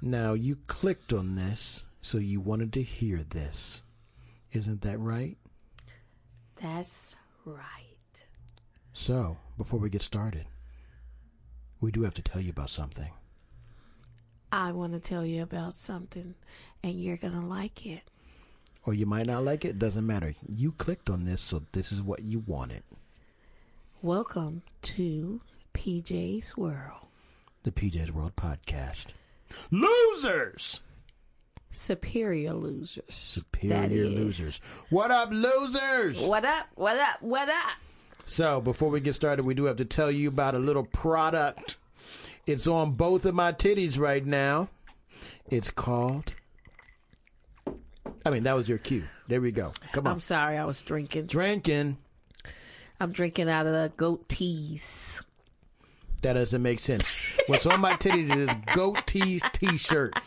Now, you clicked on this, so you wanted to hear this. Isn't that right? That's right. So, before we get started, we do have to tell you about something. I want to tell you about something, and you're going to like it. Or you might not like it. Doesn't matter. You clicked on this, so this is what you wanted. Welcome to PJ's World. The PJ's World Podcast. Losers! Superior losers. Superior losers. What up, losers? What up? What up? What up? So, before we get started, we do have to tell you about a little product. It's on both of my titties right now. It's called... that was your cue. There we go. Come on. I'm sorry, I was drinking. I'm drinking out of the goat teas. That doesn't make sense. What's on my titties is goat tees t-shirt.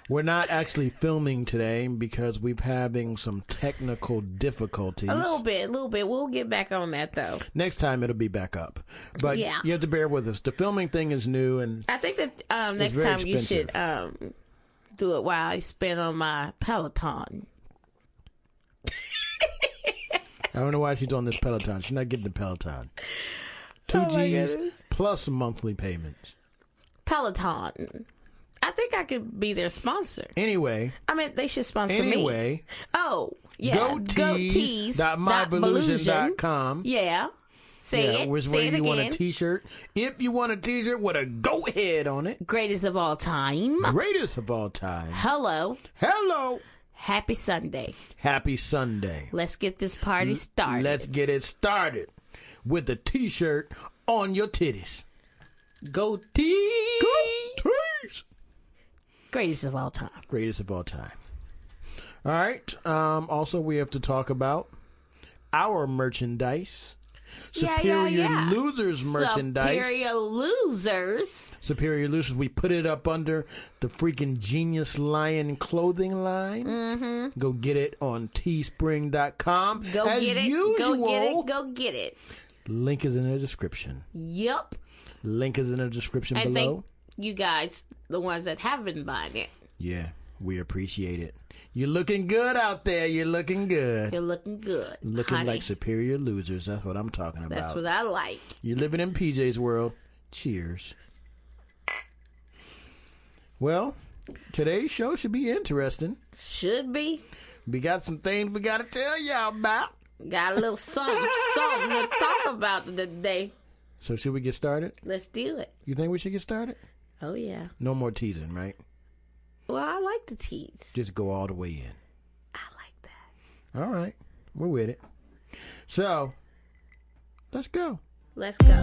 We're not actually filming today because we're having some technical difficulties. A little bit. We'll get back on that, though. Next time it'll be back up. But yeah, you have to bear with us. The filming thing is new, and I think that next time you should do it while I spin on my Peloton. I don't know why she's on this Peloton. She's not getting the Peloton. 2 G's plus monthly payments. Peloton. I think I could be their sponsor. Anyway. They should sponsor me. Oh, yeah. GoTees.myvolution.com. Yeah. Say it. Where you want a t-shirt. If you want a t-shirt with a goat head on it. Greatest of all time. Hello. Happy Sunday. Let's get this party started. Let's get it started with a t-shirt on your titties. Go Tees. Go Tees. Greatest of all time. All right. Also, we have to talk about our merchandise. Superior Losers merchandise. Superior Losers. We put it up under the freaking Genius Lion clothing line. Mm-hmm. Go get it on teespring.com. Go get it. Link is in the description. Yep. Link is in the description below. Thank you guys, the ones that have been buying it. Yeah, we appreciate it. You're looking good out there. You're looking good. Honey. Like superior losers. That's what I'm talking about. That's what I like. You're living in PJ's world. Cheers. Well, today's show should be interesting. Should be. We got some things we got to tell y'all about. Got a little something to talk about today. So should we get started? Let's do it. You think we should get started? Oh, yeah. No more teasing, right? Well, I like the tease. Just go all the way in. I like that. All right. We're with it. So, let's go. Let's go.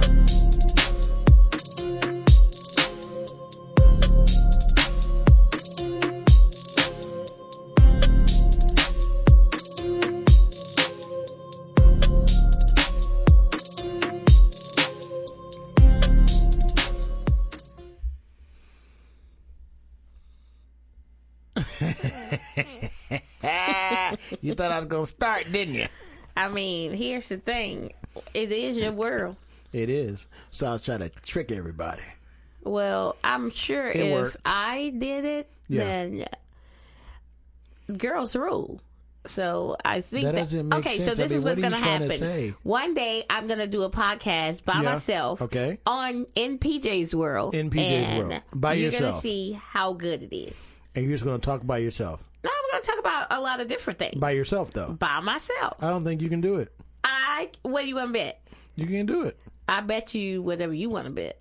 You thought I was going to start, didn't you? Here's the thing. It is your world. It is. So I was trying to trick everybody. Well, I'm sure if worked. I did it, then girls rule. So I think that doesn't make sense. So this is what's going to happen. One day I'm going to do a podcast by myself. Okay. In PJ's World. In PJ's World. By yourself. You're going to see how good it is. And you're just going to talk by yourself. No, I'm going to talk about a lot of different things. By yourself, though? By myself. I don't think you can do it. What do you want to bet? You can do it. I bet you whatever you want to bet.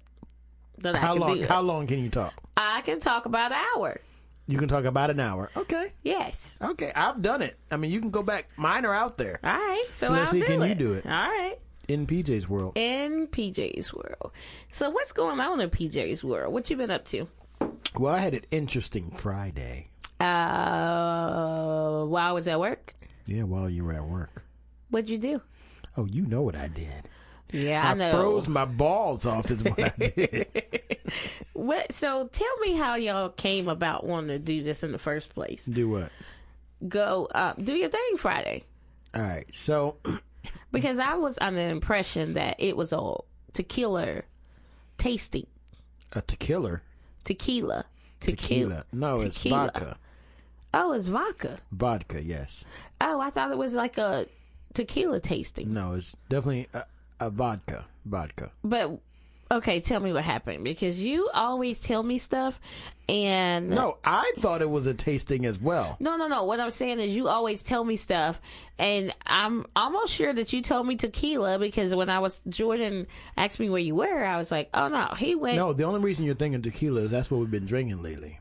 How long can you talk? I can talk about an hour. You can talk about an hour. Okay. Yes. Okay. I've done it. You can go back. Mine are out there. All right. So let's see, can you do it? All right. In PJ's World. So what's going on in PJ's World? What you been up to? Well, I had an interesting Friday. While I was at work? Yeah, while you were at work. What'd you do? Oh, you know what I did. Yeah, I know. I froze my balls off is what I did. So tell me how y'all came about wanting to do this in the first place. Do what? Go do your thing Friday. All right. So. Because I was under the impression that it was a tequila tasting. A tequila? Tequila. Tequila. No, it's vodka. Oh, it's vodka. Vodka, yes. Oh, I thought it was like a tequila tasting. No, it's definitely a vodka. Vodka. But, okay, tell me what happened. Because you always tell me stuff, and... No, I thought it was a tasting as well. No. What I'm saying is you always tell me stuff, and I'm almost sure that you told me tequila, because when Jordan asked me where you were, I was like, oh, no, he went... No, the only reason you're thinking tequila is that's what we've been drinking lately.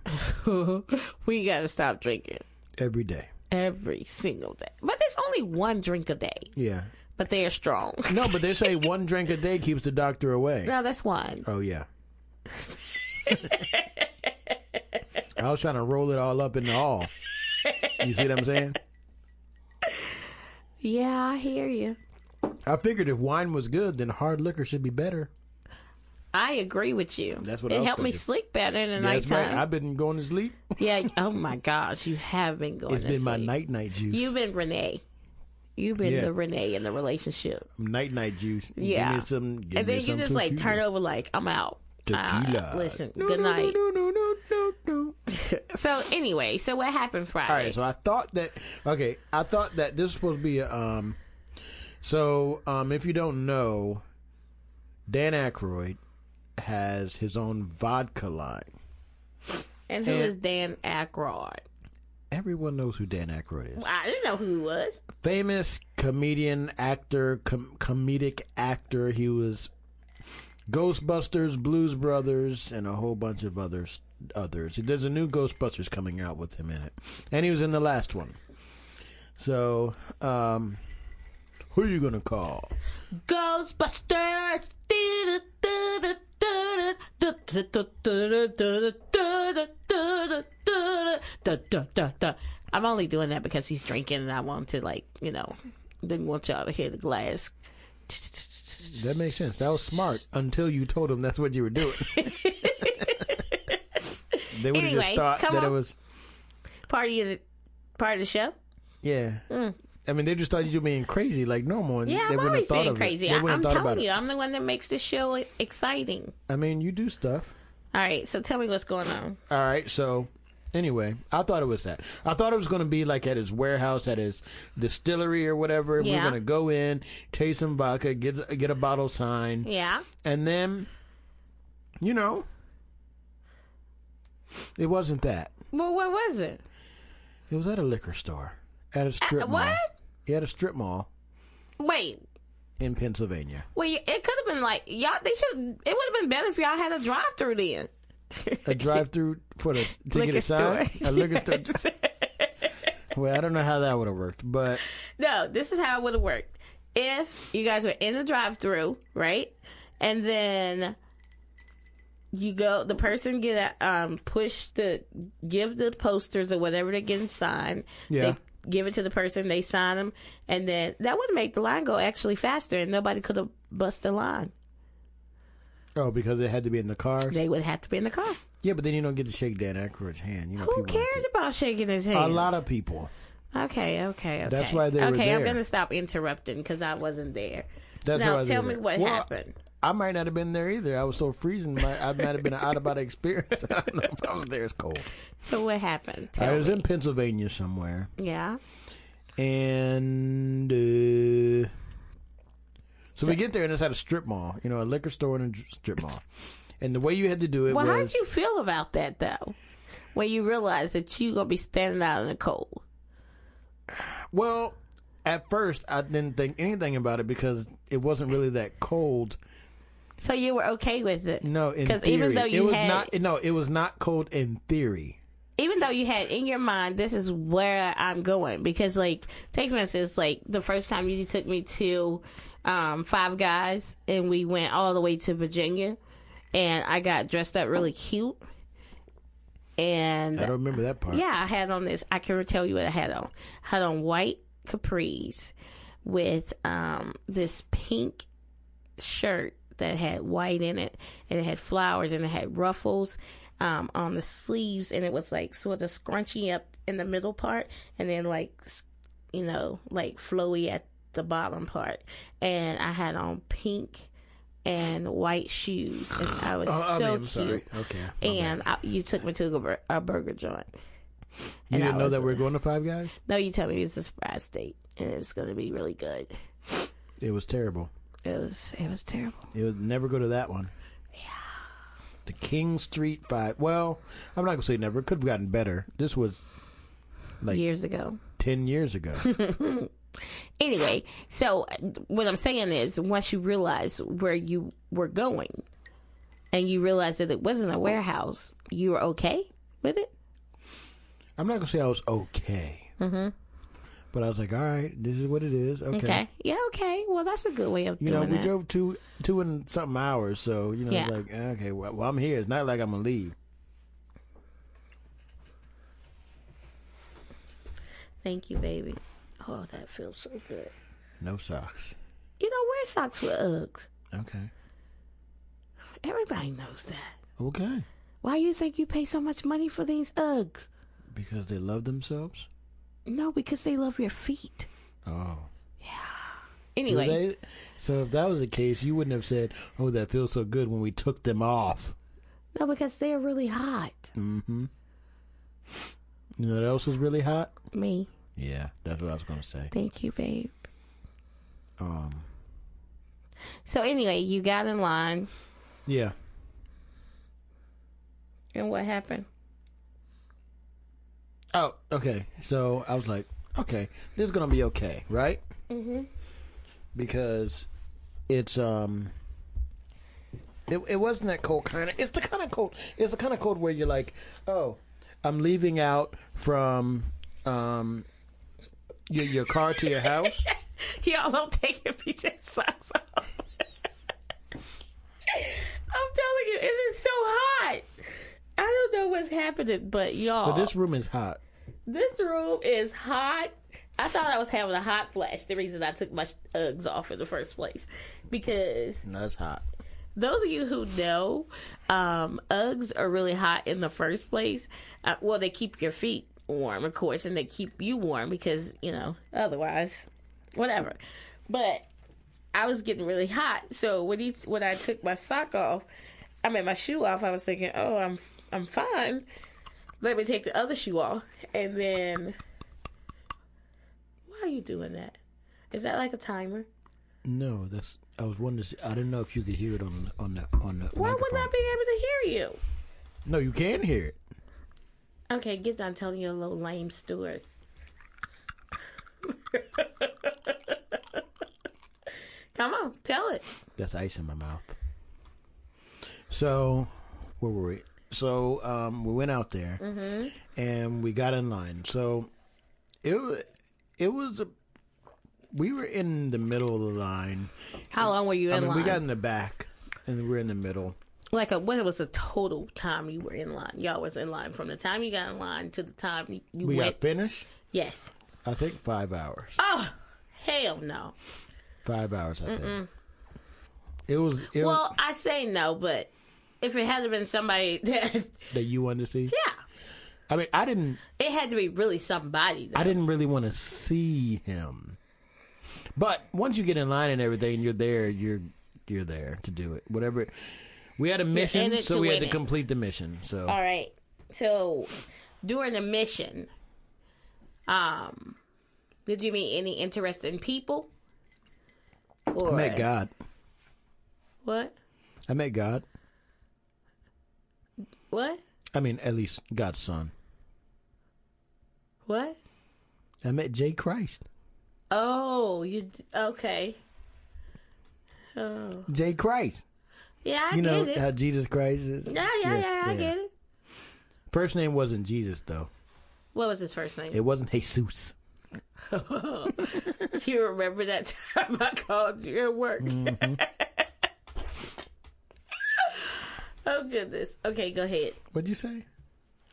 We got to stop drinking. Every day. Every single day. But there's only one drink a day. Yeah. But they are strong. No, but they say one drink a day keeps the doctor away. No, that's one. Oh, yeah. I was trying to roll it all up in the all. You see what I'm saying? Yeah, I hear you. I figured if wine was good, then hard liquor should be better. I agree with you. That's what it I was helped me thinking. sleep better in the That's nighttime. right. I've been going to sleep. Yeah. Oh my gosh, you have been going. It's to been sleep. my night juice. You've been Renee. You've been the Renee in the relationship. Night juice. Yeah. Give me some. And then you just like turn over like I'm out. Tequila. Listen. No, good night. No. So anyway, so what happened Friday? All right. So I thought that. Okay, I thought that this was supposed to be a. So if you don't know, Dan Aykroyd has his own vodka line. And who is Dan Aykroyd? Everyone knows who Dan Aykroyd is. I didn't know who he was. Famous comedian, actor, comedic actor. He was Ghostbusters, Blues Brothers, and a whole bunch of others. There's a new Ghostbusters coming out with him in it. And he was in the last one. So, who are you going to call? Ghostbusters! I'm only doing that because he's drinking and I want to, like, didn't want y'all to hear the glass. That makes sense. That was smart until you told him that's what you were doing. They would have just thought that it was part of the show. Yeah. I mean, they just thought you were being crazy like normal. And yeah, they I'm always being crazy. I'm telling you, I'm the one that makes the show exciting. I mean, you do stuff. All right, so tell me what's going on. All right, so anyway, I thought it was that. I thought it was going to be like at his warehouse, at his distillery or whatever. Yeah. We're going to go in, taste some vodka, get a bottle signed. Yeah. And then, it wasn't that. Well, what was it? It was at a liquor store. At a strip mall. What? Yeah, at a strip mall. Wait. In Pennsylvania. Well, it could have been like, y'all, it would have been better if y'all had a drive-through then. A drive-through to liquor get a sign? store. A liquor store. Well, I don't know how that would have worked, but... No, this is how it would have worked. If you guys were in the drive-through, right? And then the person give the posters or whatever they're getting signed. Yeah. They give it to the person, they sign them, and then that would make the line go actually faster and nobody could have bust the line. Oh, because it had to be in the car? They would have to be in the car. Yeah, but then you don't get to shake Dan Aykroyd's hand. Who cares about shaking his hand? A lot of people. Okay. That's why they were there. Okay, I'm going to stop interrupting because I wasn't there. That's now, why tell me what happened. I might not have been there either. I was so freezing. I might have been an out-of-body experience. I don't know if I was there. It's cold. So what happened? I was in Pennsylvania somewhere. Yeah. And so we get there, and it's at a strip mall. A liquor store and a strip mall. And the way you had to do it was... Well, how did you feel about that, though? When you realized that you're going to be standing out in the cold? Well, at first, I didn't think anything about it because it wasn't really that cold. So you were okay with it? No, in theory. Even though it was not cold in theory. Even though you had in your mind, this is where I'm going. Because, like, take for instance, like, the first time you took me to Five Guys, and we went all the way to Virginia, and I got dressed up really cute. And I don't remember that part. Yeah, I had on this. I can tell you what I had on. I had on white capris with this pink shirt that had white in it, and it had flowers, and it had ruffles on the sleeves, and it was like sort of scrunchy up in the middle part, and then like flowy at the bottom part. And I had on pink and white shoes, and I was cute. Sorry. Okay. And you took me to a burger joint. You didn't know that we were going to Five Guys? No, you told me it was a surprise date, and it was going to be really good. It was terrible. It was terrible. You would never go to that one. Yeah. The King Street 5. Well, I'm not going to say never. It could have gotten better. This was like years ago. 10 years ago. Anyway, so what I'm saying is, once you realize where you were going and you realize that it wasn't a warehouse, you were okay with it? I'm not going to say I was okay. Mm-hmm. But I was like, all right, this is what it is. Okay. Yeah, okay. Well, that's a good way of doing it. We drove two and something hours, so, like, okay, well, I'm here. It's not like I'm going to leave. Thank you, baby. Oh, that feels so good. No socks. You don't wear socks with Uggs. Okay. Everybody knows that. Okay. Why do you think you pay so much money for these Uggs? Because they love themselves? No, because they love your feet. Oh. Yeah. Anyway. So if that was the case, you wouldn't have said, oh, that feels so good when we took them off. No, because they're really hot. Mm-hmm. You know what else is really hot? Me. Yeah, that's what I was going to say. Thank you, babe. So anyway, you got in line. Yeah. And what happened? Oh, okay. So I was like, okay, this is going to be okay, right? Mm-hmm. Because it's, it wasn't that cold kind of, it's the kind of cold where you're like, oh, I'm leaving out from, your car to your house. Y'all don't take your PJ socks off. I'm telling you, it is so hot. I don't know what's happening, but y'all. But this room is hot. This room is hot. I thought I was having a hot flash. The reason I took my Uggs off in the first place, because that's hot. Those of you who know, Uggs are really hot in the first place. Well, they keep your feet warm, of course, and they keep you warm because, otherwise, whatever. But I was getting really hot. So when I took my my shoe off, I was thinking, oh, I'm fine. Let me take the other shoe off. And then, why are you doing that? Is that like a timer? No, I was wondering. I didn't know if you could hear it on the Why wouldn't I be able to hear you? No, you can hear it. Okay, get done telling your little lame story. Come on, tell it. That's ice in my mouth. So, where were we? So, we went out there, mm-hmm. and we got in line. So, it was we were in the middle of the line. How long were you in line? We got in the back, and we were in the middle. What was the total time you were in line? Y'all was in line from the time you got in line to the time you we got finished? Yes. I think 5 hours. Oh, hell no. 5 hours, I think. Mm-mm. It was. Well, I say no, but if it had been somebody that you wanted to see, yeah. I mean, I didn't. It had to be really somebody, though. I didn't really want to see him, but once you get in line and everything, you're there. You're there to do it. Whatever. We had a mission, so we had to complete the mission. So all right. So during the mission, did you meet any interesting people? Or... I met God. What? I met God. What? I mean, at least God's son. What? I met J. Christ. Oh, okay. Oh. J. Christ. Yeah, I get it. You know how Jesus Christ is? Yeah, I get it. First name wasn't Jesus, though. What was his first name? It wasn't Jesus. You remember that time I called you at work? Mm-hmm. Oh, goodness. Okay, go ahead. What'd you say?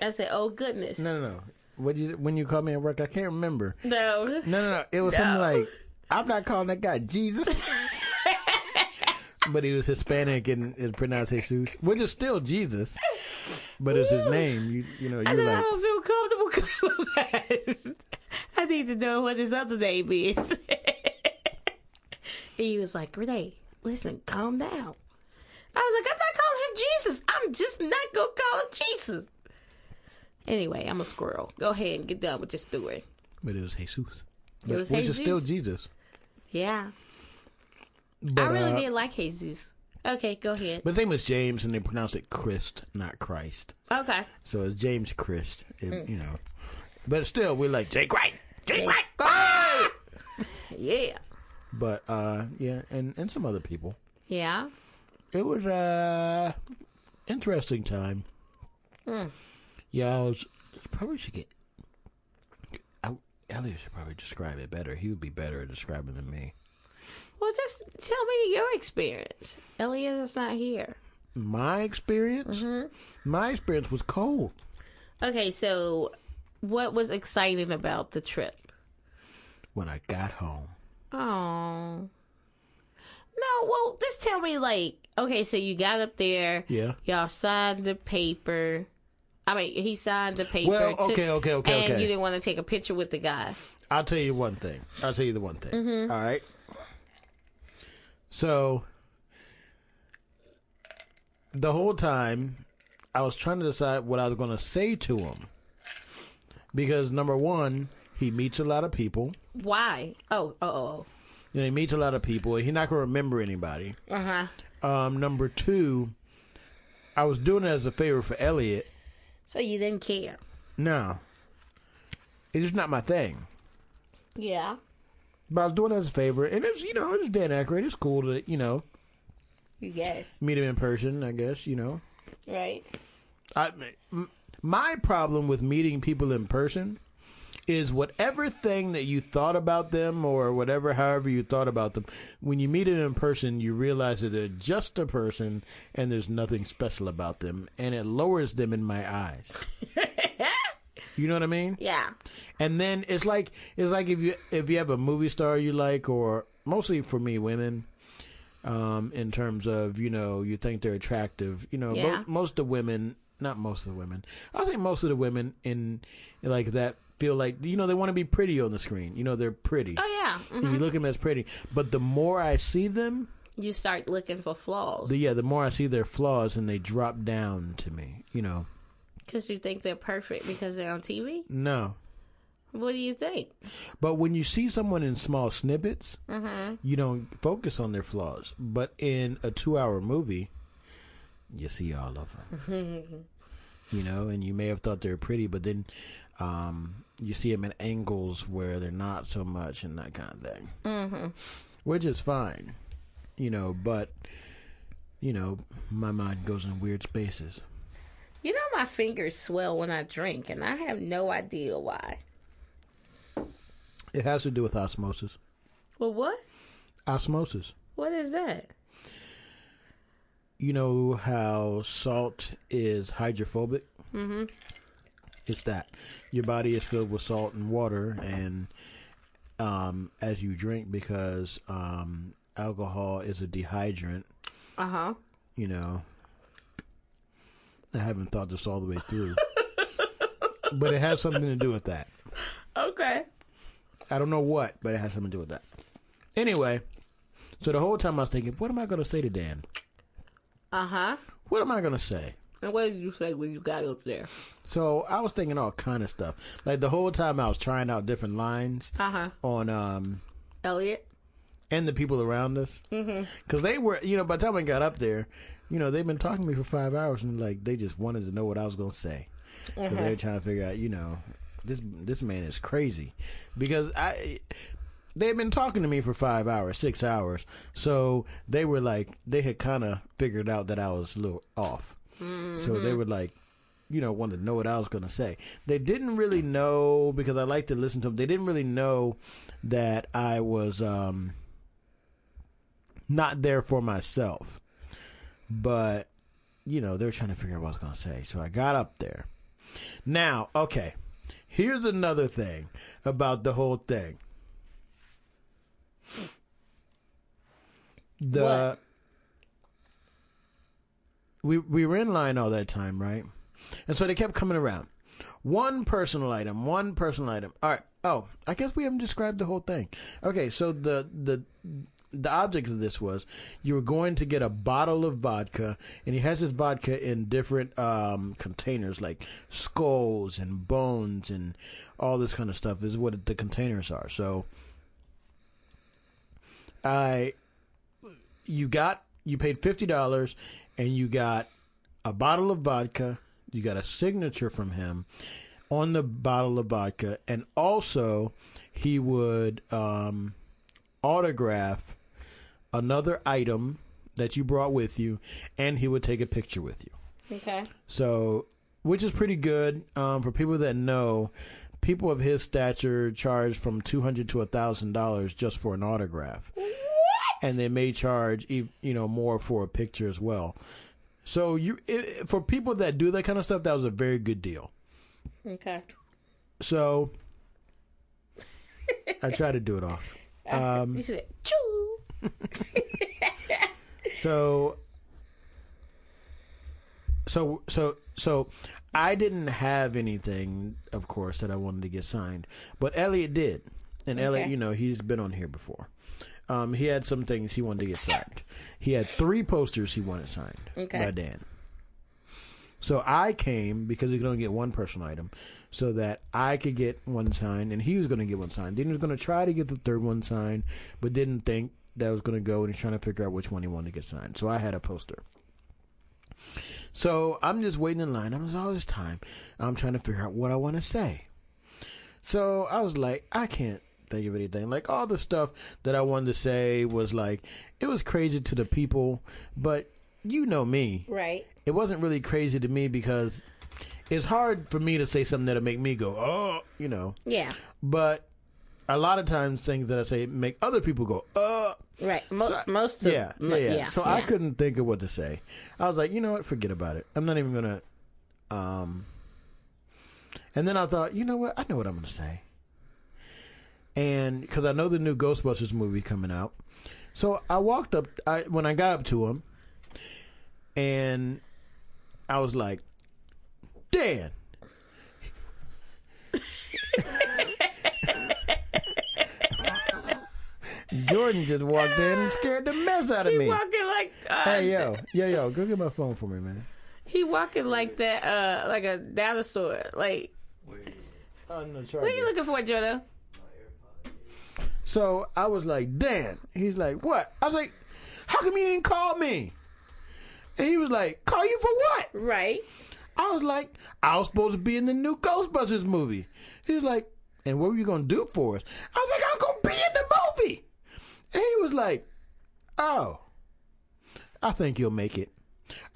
I said, oh, goodness. No. When you called me at work, I can't remember. No. It was something like, I'm not calling that guy Jesus. But he was Hispanic and it pronounced Jesus, which is still Jesus, but it's his name. I said, I don't feel comfortable calling that. I need to know what his other name is. And he was like, Renee, listen, calm down. I was like, I'm not calling him Jesus. I'm just not going to call him Jesus. Anyway, I'm a squirrel. Go ahead and get done with your story. But it was Jesus. It was which Jesus. is still Jesus. Yeah. But, I really did like Jesus. Okay, go ahead. But the name was James, and they pronounced it Christ, not Christ. Okay. So it's James Christ, you know. But still, we're like, J. Christ! J. Christ! Yeah. But, yeah, and some other people. Yeah. It was interesting time. Yeah, probably should get... Elliot should probably describe it better. He would be better at describing than me. Well, just tell me your experience. Elliot is not here. My experience? My experience was cold. Okay, so what was exciting about the trip? When I got home. Oh. No, well, just tell me, like, okay, so you got up there. Yeah. Y'all signed the paper. I mean, he signed the paper. Well, okay. And you didn't want to take a picture with the guy. I'll tell you one thing. All right? So, the whole time, I was trying to decide what I was going to say to him. Because, number one, he meets a lot of people. Why? Oh. You know, he meets a lot of people. He's not going to remember anybody. Number two, I was doing it as a favor for Elliot. So you didn't care? No. It's just not my thing. Yeah. But I was doing it as a favor. And it's, you know, it's Dan Aykroyd. It's cool to, you know. Yes. Meet him in person, I guess, you know. Right. My problem with meeting people in person is whatever thing that you thought about them or whatever, however you thought about them, when you meet them in person, you realize that they're just a person and there's nothing special about them, and it lowers them in my eyes. You know what I mean? Yeah. And then it's like if you have a movie star you like, or mostly for me, women, in terms of, you know, you think they're attractive. You know, yeah. most of the women, not most of the women, I think most of the women in like that feel like, you know, they want to be pretty on the screen. You know, they're pretty. Oh, yeah. And you look at them as pretty. But the more I see them, you start looking for flaws. The more I see their flaws, and they drop down to me, you know. Because you think they're perfect because they're on TV? No. What do you think? But when you see someone in small snippets, you don't focus on their flaws. But in a 2-hour movie, you see all of them. You know, and you may have thought they were pretty, but then you see them in angles where they're not so much, and that kind of thing. Which is fine, you know, but, you know, my mind goes in weird spaces. You know, my fingers swell when I drink, and I have no idea why. It has to do with osmosis. Well, what? Osmosis. What is that? You know how salt is hydrophobic? It's that. Your body is filled with salt and water, and as you drink, because alcohol is a dehydrant. You know, I haven't thought this all the way through. But it has something to do with that. Okay. I don't know what, but it has something to do with that. Anyway, so the whole time I was thinking, what am I going to say to Dan? What am I going to say? And what did you say when you got up there? So I was thinking all kind of stuff. Like the whole time I was trying out different lines on Elliot and the people around us. Because they were, you know, by the time I got up there, you know, they've been talking to me for 5 hours, and like they just wanted to know what I was going to say. Because they were trying to figure out, you know, this man is crazy. Because they've been talking to me for 5 hours, 6 hours. So they were like, they had kind of figured out that I was a little off. So they would like, you know, wanted to know what I was going to say. They didn't really know, because I like to listen to them. They didn't really know that I was not there for myself. But, you know, they were trying to figure out what I was going to say. So I got up there. Now, okay, here's another thing about the whole thing. What? We were in line all that time, right? And so they kept coming around. One personal item. All right. Oh, I guess we haven't described the whole thing. Okay, so the the object of this was you were going to get a bottle of vodka, and he has his vodka in different containers, like skulls and bones and all this kind of stuff is what the containers are. So you paid $50 and you got a bottle of vodka, you got a signature from him on the bottle of vodka, and also he would autograph another item that you brought with you, and he would take a picture with you. Okay. So, which is pretty good. For people that know, people of his stature charge from $200 to $1,000 just for an autograph. What? And they may charge, more for a picture as well. So, for people that do that kind of stuff, that was a very good deal. Okay. So, I try to do it off. You said, choo. So I didn't have anything, of course, that I wanted to get signed, but Elliot did, and Okay. Elliot, he's been on here before. He had some things he wanted to get signed. He had 3 posters he wanted signed by Dan. So I came because he could only get one personal item, so that I could get one signed, and he was going to get one signed. Then he was going to try to get the third one signed, but didn't think that was going to go, and he's trying to figure out which one he wanted to get signed. So I had a poster. So I'm just waiting in line. All this time, I'm trying to figure out what I want to say. So I was like, I can't think of anything. Like, all the stuff that I wanted to say was like, it was crazy to the people, but you know me. Right. It wasn't really crazy to me because it's hard for me to say something that'll make me go, oh, Yeah. But a lot of times things that I say make other people go, Right. So I couldn't think of what to say. I was like, you know what? Forget about it. I'm not even going to. And then I thought, you know what? I know what I'm going to say. And because I know the new Ghostbusters movie coming out. So I walked up, when I got up to him, and I was like, Dan. Jordan just walked in and scared the mess out of me. He walking like... hey, yo, go get my phone for me, man. He walking like that, like a dinosaur. Like... What are you looking for, Jordan? So I was like, Dan. He's like, what? I was like, how come you ain't called me? And he was like, call you for what? Right. I was like, I was supposed to be in the new Ghostbusters movie. He was like, and what were you going to do for us? I was like, I'm going to be in the movie. And he was like, oh, I think you'll make it.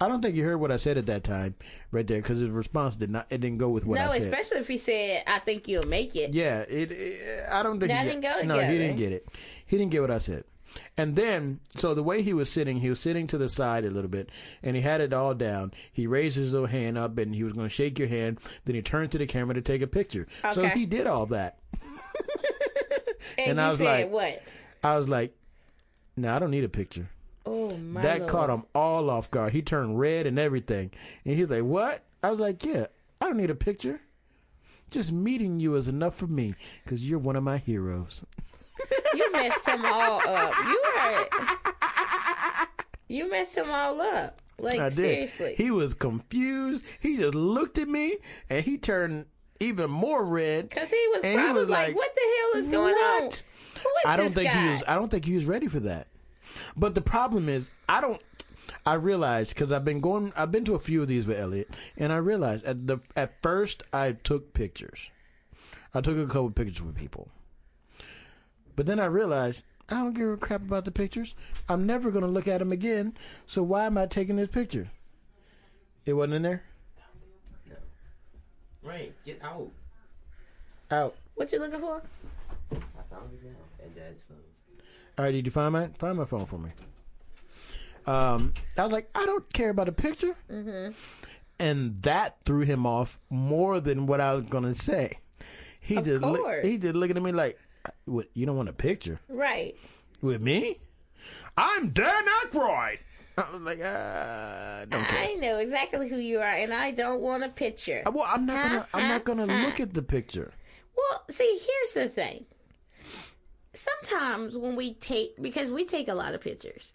I don't think you heard what I said at that time right there, because his response didn't go with what I said. No, especially if he said, I think you'll make it. Yeah, I don't think that didn't go together. No, he didn't get it. He didn't get what I said. And then, so the way he was sitting to the side a little bit, and he had it all down. He raised his little hand up, and he was going to shake your hand. Then he turned to the camera to take a picture. Okay. So he did all that. and I was like, what? I was like, no, I don't need a picture. Oh, my That Lord. caught him all off guard. He turned red and everything. And he's like, what? I was like, yeah, I don't need a picture. Just meeting you is enough for me, because you're one of my heroes. You messed him all up. You messed him all up. Like, I did. Seriously. He was confused. He just looked at me, and he turned even more red. Because he was probably like, what the hell is going on? Who is this guy? I don't think he was ready for that. But the problem is, I realized, because I've been to a few of these with Elliot, and I realized at first I took pictures. I took a couple pictures with people. But then I realized, I don't give a crap about the pictures. I'm never going to look at them again, so why am I taking this picture? It wasn't in there? No. Rain, get out. Out. What you looking for? I found it now at Dad's phone. All right, did you find mine? Find my phone for me. I was like, I don't care about a picture. Mm-hmm. And that threw him off more than what I was going to say. He just looking at me like, what, you don't want a picture? Right. With me? I'm Dan Aykroyd. I was like, I don't care. I know exactly who you are, and I don't want a picture. Well, I'm not gonna look at the picture. Well, see, here's the thing. sometimes when we take, because we take a lot of pictures,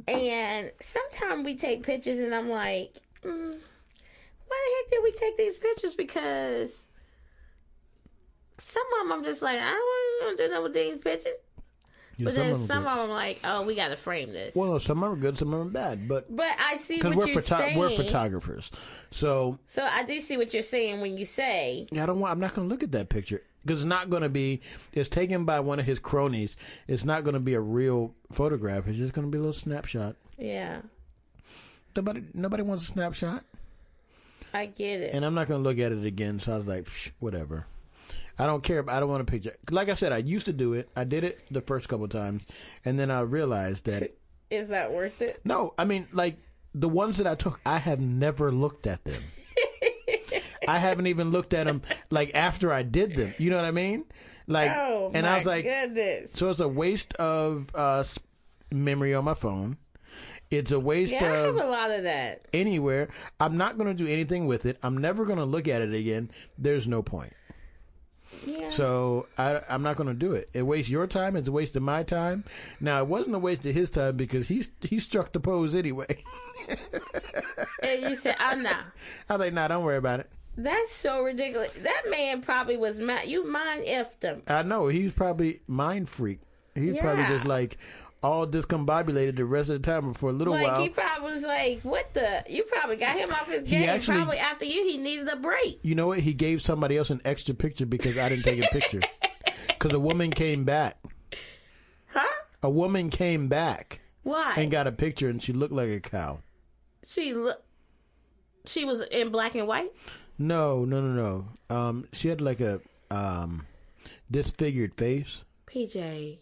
and sometimes we take pictures and I'm like, why the heck did we take these pictures? Because some of them I'm just like, I don't want to do nothing with these pictures. Yeah, but then some of them like, oh, we got to frame this. Well, no, some of them are good, some of them are bad. But I see what you're saying. We're photographers. So I do see what you're saying when you say, I'm not going to look at that picture. Because it's not going to be, it's taken by one of his cronies. It's not going to be a real photograph. It's just going to be a little snapshot. Yeah. Nobody wants a snapshot. I get it. And I'm not going to look at it again. So I was like, whatever. I don't care. I don't want a picture. Like I said, I used to do it. I did it the first couple of times. And then I realized that. Is that worth it? No. I mean, like, the ones that I took, I have never looked at them. I haven't even looked at them like after I did them. You know what I mean? Like, and I was like, goodness. So it's a waste of memory on my phone. It's a waste of. I have a lot of that. Anywhere. I'm not going to do anything with it. I'm never going to look at it again. There's no point. Yeah. So I'm not going to do it. It wastes your time. It's a waste of my time. Now, it wasn't a waste of his time because he struck the pose anyway. And you said, oh, no. I was like, nah, don't worry about it. That's so ridiculous. That man probably was mad. You mind effed him. I know. He was probably mind freak. He was probably just like all discombobulated the rest of the time for a little while. He probably was like, what the? You probably got him off his game. Probably after you, he needed a break. You know what? He gave somebody else an extra picture because I didn't take a picture. Because a woman came back. Huh? A woman came back. Why? And got a picture and she looked like a cow. She was in black and white? No. She had like a disfigured face. PJ.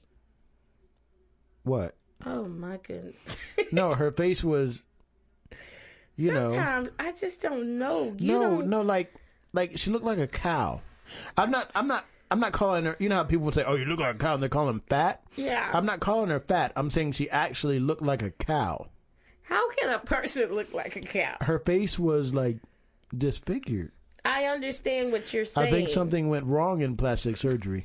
What? Oh my goodness. No, her face was, Sometimes I just don't know. No, like she looked like a cow. I'm not calling her. You know how people would say, "Oh, you look like a cow," and they're calling her fat. Yeah. I'm not calling her fat. I'm saying she actually looked like a cow. How can a person look like a cow? Her face was like disfigured. I understand what you're saying. I think something went wrong in plastic surgery.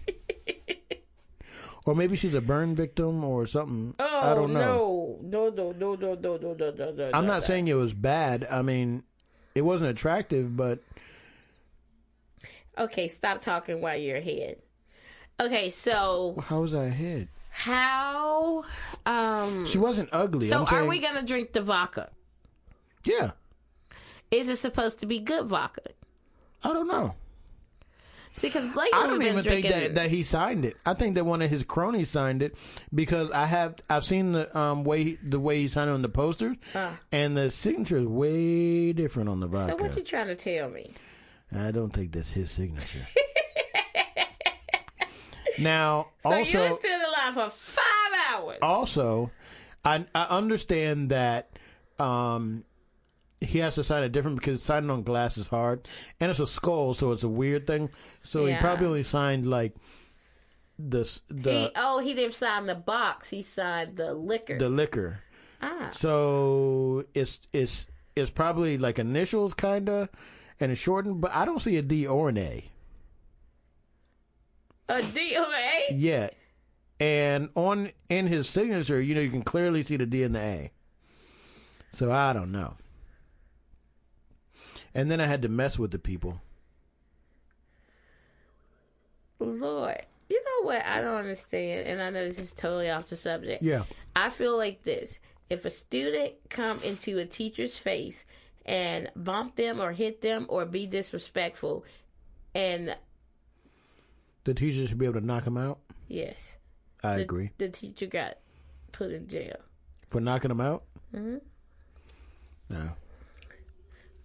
Or maybe she's a burn victim or something. Oh, I don't know. No. I'm not saying it was bad. I mean, it wasn't attractive, but... Okay, stop talking while you're ahead. Okay, so... How was I ahead? How... She wasn't ugly. So are we going to drink the vodka? Yeah. Is it supposed to be good vodka? I don't know. See, because Blake I don't even think that he signed it. I think that one of his cronies signed it because I've seen the way he signed it on the posters, and the signature is way different on the vodka. So what you trying to tell me? I don't think that's his signature. Now, so also, you were still alive for 5 hours. Also, I understand that he has to sign it different because signing on glass is hard, and it's a skull, so it's a weird thing. So he probably only signed like he didn't sign the box. He signed the liquor. The liquor. So it's probably like initials, kinda, and it's shortened. But I don't see a D or an A. A D or an A? Yeah, and in his signature, you can clearly see the D and the A. So I don't know. And then I had to mess with the people. Lord, you know what I don't understand, and I know this is totally off the subject. Yeah. I feel like this. If a student come into a teacher's face and bump them or hit them or be disrespectful, and... The teacher should be able to knock them out? Yes. I agree. The teacher got put in jail. For knocking them out? Mm-hmm. No.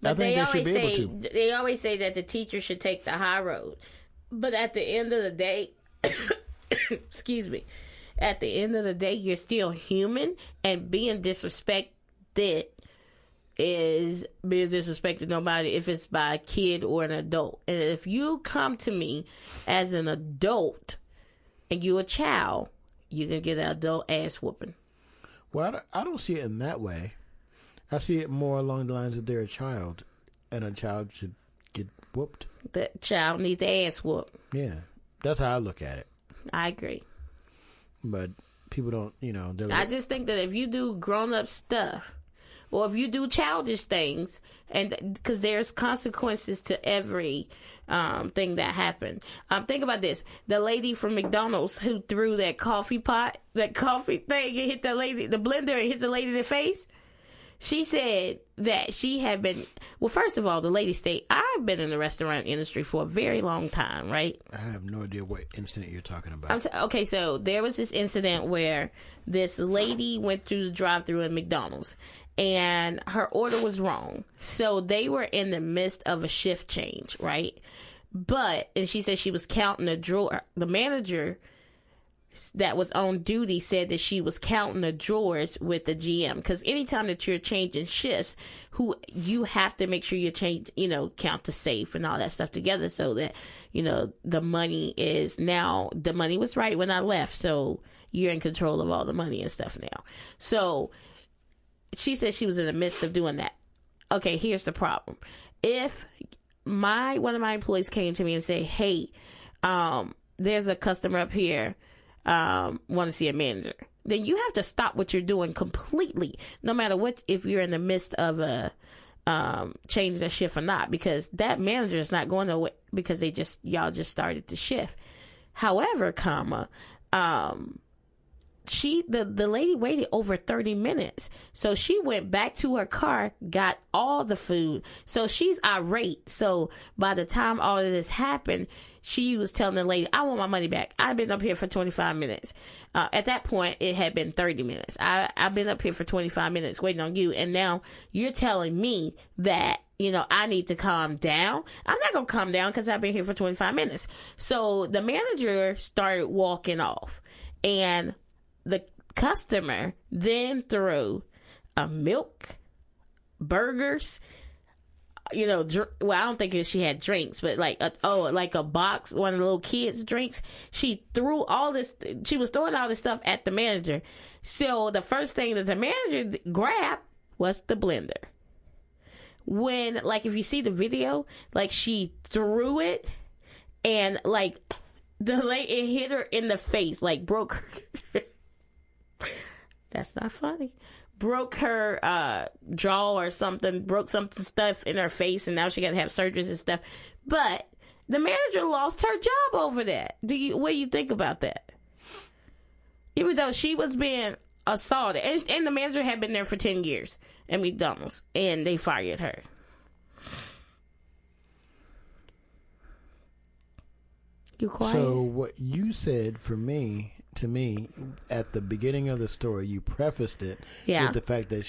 But I think they should be able to. They always say that the teacher should take the high road. But at the end of the day, excuse me, at the end of the day, you're still human, and being disrespected is being disrespected nobody if it's by a kid or an adult. And if you come to me as an adult and you're a child, you're going to get an adult ass whooping. Well, I don't see it in that way. I see it more along the lines that they're a child, and a child should get whooped. The child needs the ass whooped. Yeah, that's how I look at it. I agree. but people don't, I just think that if you do grown-up stuff, or if you do childish things, and because there's consequences to every thing that happened. Think about this: the lady from McDonald's who threw that coffee thing, and hit the blender, and hit the lady in the face. She said that she had been, well, first of all, the lady stated, I've been in the restaurant industry for a very long time, right? I have no idea what incident you're talking about. Okay, so there was this incident where this lady went through the drive-thru at McDonald's, and her order was wrong. So they were in the midst of a shift change, right? And she said she was counting a drawer. The manager that was on duty said that she was counting the drawers with the GM, because anytime that you're changing shifts, you have to make sure you count the safe and all that stuff together, so that the money was right when I left, so you're in control of all the money and stuff now. So she said she was in the midst of doing that. Okay, here's the problem: if one of my employees came to me and said, "Hey, there's a customer up here. Want to see a manager," then you have to stop what you're doing completely, no matter what, if you're in the midst of a changing the shift or not, because that manager is not going away because y'all just started the shift. However, the lady waited over 30 minutes. So she went back to her car, got all the food. So she's irate. So by the time all of this happened, she was telling the lady, I want my money back. I've been up here for 25 minutes. At that point, it had been 30 minutes. I've been up here for 25 minutes waiting on you. And now you're telling me that, I need to calm down. I'm not going to calm down because I've been here for 25 minutes. So the manager started walking off. And the customer then threw a milk, burgers, I don't think she had drinks, but like a box, one of the little kids' drinks. She threw she was throwing all this stuff at the manager. So the first thing that the manager grabbed was the blender. When, if you see the video, she threw it, and it hit her in the face, broke her. That's not funny. Broke her jaw or something, broke something stuff in her face, and now she got to have surgeries and stuff. But the manager lost her job over that. What do you think about that? Even though she was being assaulted, and the manager had been there for 10 years at McDonald's, and they fired her. You quiet? So what you said to me at the beginning of the story, you prefaced it with the fact that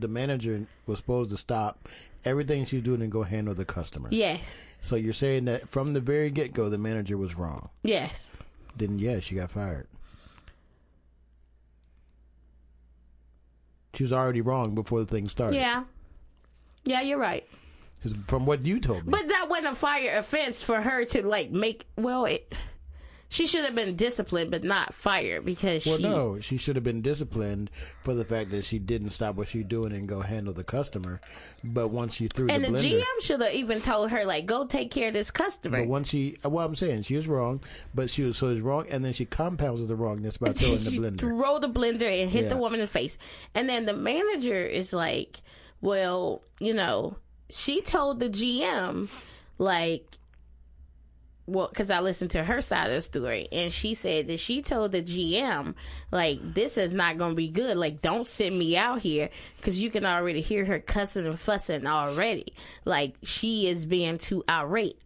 the manager was supposed to stop everything she was doing and go handle the customer. Yes. So you're saying that from the very get-go, the manager was wrong. Yes. Then she got fired. She was already wrong before the thing started. Yeah. Yeah, you're right. From what you told me. But that wasn't a fire offense for her to she should have been disciplined, but not fired, because no, she should have been disciplined for the fact that she didn't stop what she was doing and go handle the customer. But once she threw and the blender, GM should have even told her, go take care of this customer. But once I'm saying she was wrong, but she was wrong, and then she compounded the wrongness by throwing the blender. Throw the blender and hit the woman in the face. And then the manager is like, well, she told the GM, because I listened to her side of the story, and she said that she told the GM, this is not going to be good. Don't send me out here, because you can already hear her cussing and fussing already. She is being too irate.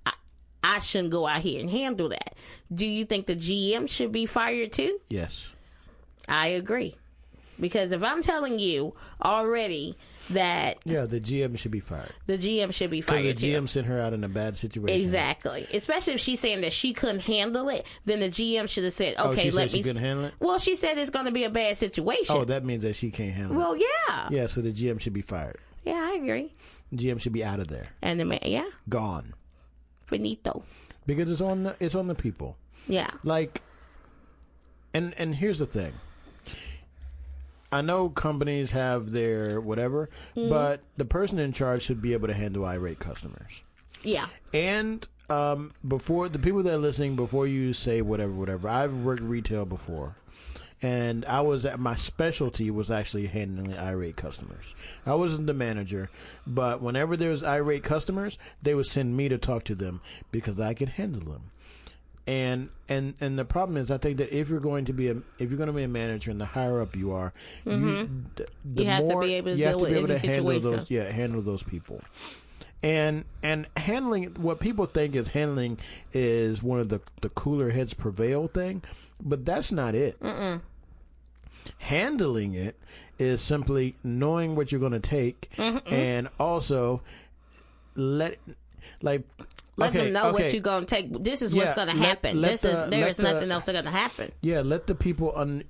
I shouldn't go out here and handle that. Do you think the GM should be fired too? Yes. I agree. Because if I'm telling you already that... Yeah, the GM should be fired. The GM should be fired, because the GM sent her out in a bad situation. Exactly. Especially if she's saying that she couldn't handle it, then the GM should have said, okay, she couldn't handle it? Well, she said it's going to be a bad situation. Oh, that means that she can't handle it. Well, yeah. Yeah, so the GM should be fired. Yeah, I agree. The GM should be out of there. And the man, yeah. Gone. Finito. Because it's on the people. Yeah. And here's the thing. I know companies have their whatever, but the person in charge should be able to handle irate customers. Yeah. And before the people that are listening, before you say whatever, I've worked retail before, and my specialty was actually handling irate customers. I wasn't the manager, but whenever there was irate customers, they would send me to talk to them because I could handle them. And the problem is, I think that if you're going to be a manager, and the higher up you are, you have to be able to handle those people. And handling, what people think is handling is one of the cooler heads prevail thing, but that's not it. Handling it is simply knowing what you're going to take, and also let them know what you're going to take. This is what's going to happen. There is nothing else going to happen. Yeah, let the people I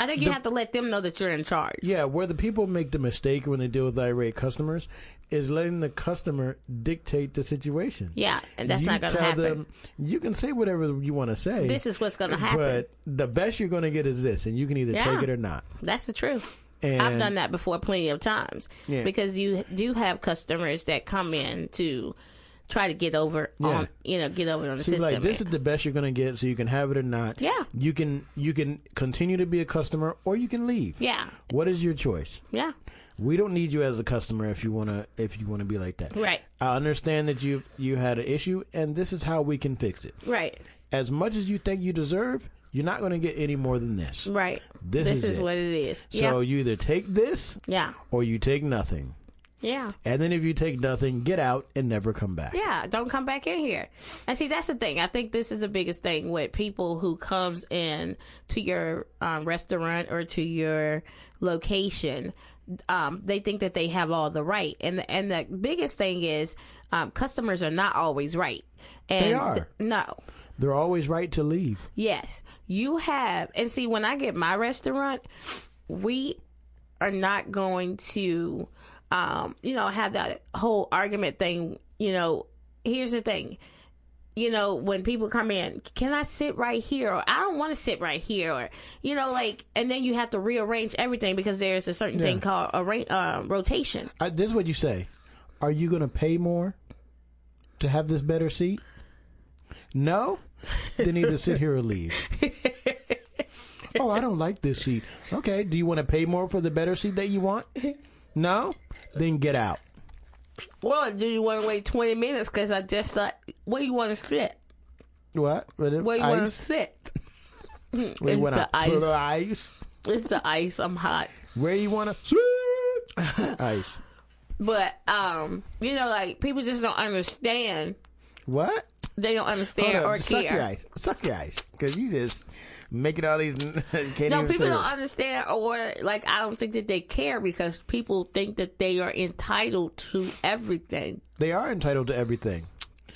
think you have to let them know that you're in charge. Yeah, where the people make the mistake when they deal with irate customers is letting the customer dictate the situation. Yeah, and that's not going to happen. Them, you can say whatever you want to say. This is what's going to happen. But the best you're going to get is this, and you can either take it or not. That's the truth. And I've done that before plenty of times, because you do have customers that come in to try to get over on the system. Like, this is the best you're going to get, so you can have it or not. Yeah. You can continue to be a customer, or you can leave. Yeah. What is your choice? Yeah. We don't need you as a customer if you want to be like that. Right. I understand that you had an issue, and this is how we can fix it. Right. As much as you think you deserve, you're not going to get any more than this. Right. This is what it is. So you either take this, or you take nothing. Yeah. And then if you take nothing, get out and never come back. Yeah, don't come back in here. And see, that's the thing. I think this is the biggest thing with people who comes in to your restaurant or to your location. They think that they have all the right. And the biggest thing is customers are not always right. And they are. No. They're always right to leave. Yes. You have. And see, when I get my restaurant, we are not going to... have that whole argument thing. Here's the thing. When people come in, can I sit right here? Or I don't want to sit right here. Or, and then you have to rearrange everything because there's a certain thing called rotation. This is what you say. Are you going to pay more to have this better seat? No? Then either sit here or leave. Oh, I don't like this seat. Okay. Do you want to pay more for the better seat that you want? No? Then get out. Well, do you want to wait 20 minutes? Because I just thought, where do you want to sit? What? Where do you want to sit? It's the ice. It's the ice. I'm hot. Where you want to sit? Ice. But, people just don't understand. What? They don't understand or care. Suck your ice. Because you just... making all these... people don't understand, or I don't think that they care, because people think that they are entitled to everything. They are entitled to everything.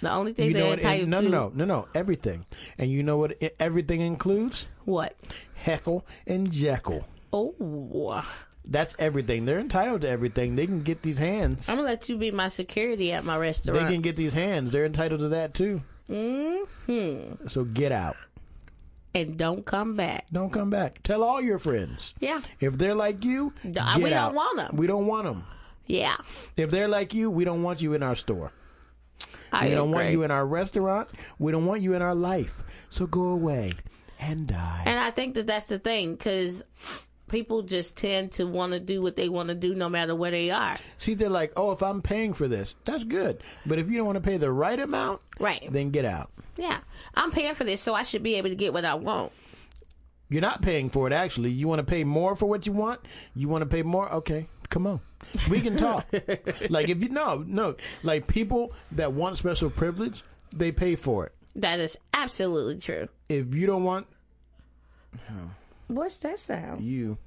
The only thing they're entitled to... No, everything. And you know what everything includes? What? Heckle and Jekyll. Oh. That's everything. They're entitled to everything. They can get these hands. I'm going to let you be my security at my restaurant. They can get these hands. They're entitled to that too. Mm-hmm. So get out. And don't come back. Don't come back. Tell all your friends. Yeah. If they're like you, we don't want them. We don't want them. Yeah. If they're like you, we don't want you in our store. We don't want you in our restaurant. We don't want you in our life. So go away and die. And I think that that's the thing, because people just tend to want to do what they want to do no matter where they are. See, they're like, oh, if I'm paying for this, that's good. But if you don't want to pay the right amount, then get out. Yeah. I'm paying for this, so I should be able to get what I want. You're not paying for it, actually. You want to pay more for what you want? You want to pay more? Okay, come on. We can talk. If you... No. Like, people that want special privilege, they pay for it. That is absolutely true. If you don't want... What's that sound? You.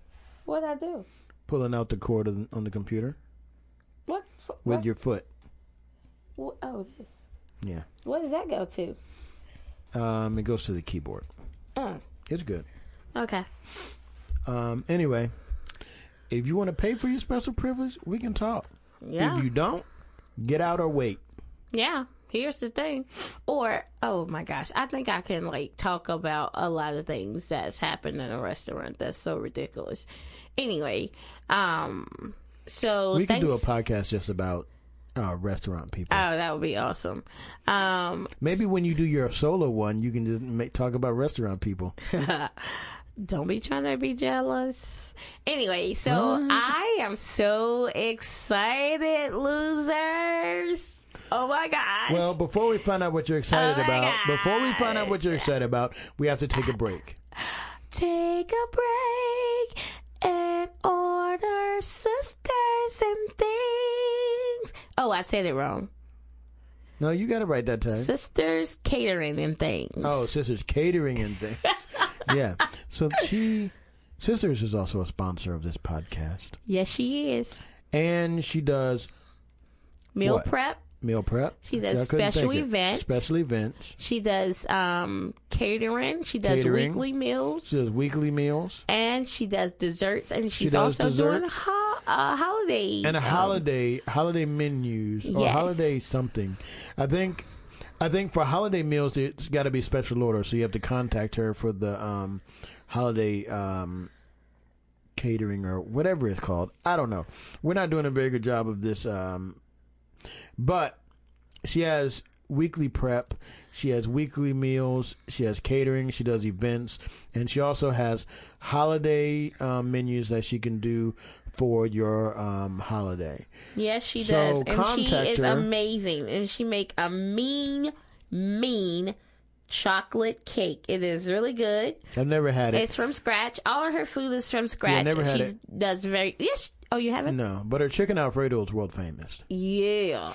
What'd I do? Pulling out the cord on the computer. What? With your foot. Oh, this. Yeah. What does that go to? It goes to the keyboard. It's good. Okay. Anyway, if you want to pay for your special privilege, we can talk. Yeah. If you don't, get out or wait. Yeah. Here's the thing. Or, oh my gosh, I think I can talk about a lot of things that's happened in a restaurant that's so ridiculous. Anyway, so we can do a podcast just about Restaurant people. Oh, that would be awesome. Maybe when you do your solo one, you can just talk about restaurant people. Don't be trying to be jealous. Anyway, so I am so excited, losers. Oh my gosh. Well, before we find out what you're excited about, we have to take a break. Take a break and order sisters and things. Oh, I said it wrong. No, you got it right that time. Sisters Catering and Things. Oh, Sisters Catering and Things. Yeah. So Sisters is also a sponsor of this podcast. Yes, she is. And she does meal prep. Meal prep. She does special events. Special events. She does catering. She does weekly meals. She does weekly meals. And she does desserts. And she's also doing holiday. And holiday menus or holiday something. I think for holiday meals it's got to be special order. So you have to contact her for the holiday catering or whatever it's called. I don't know. We're not doing a very good job of this. But she has weekly prep, she has weekly meals, she has catering, she does events, and she also has holiday menus that she can do for your holiday. Yes, she does. And she is her. Amazing. And she make a mean chocolate cake. It is really good. I've never had it. It's from scratch. All of her food is from scratch. Yeah, never had it. Does very... Yes. Oh, you haven't? No, but her chicken Alfredo is world famous. Yeah.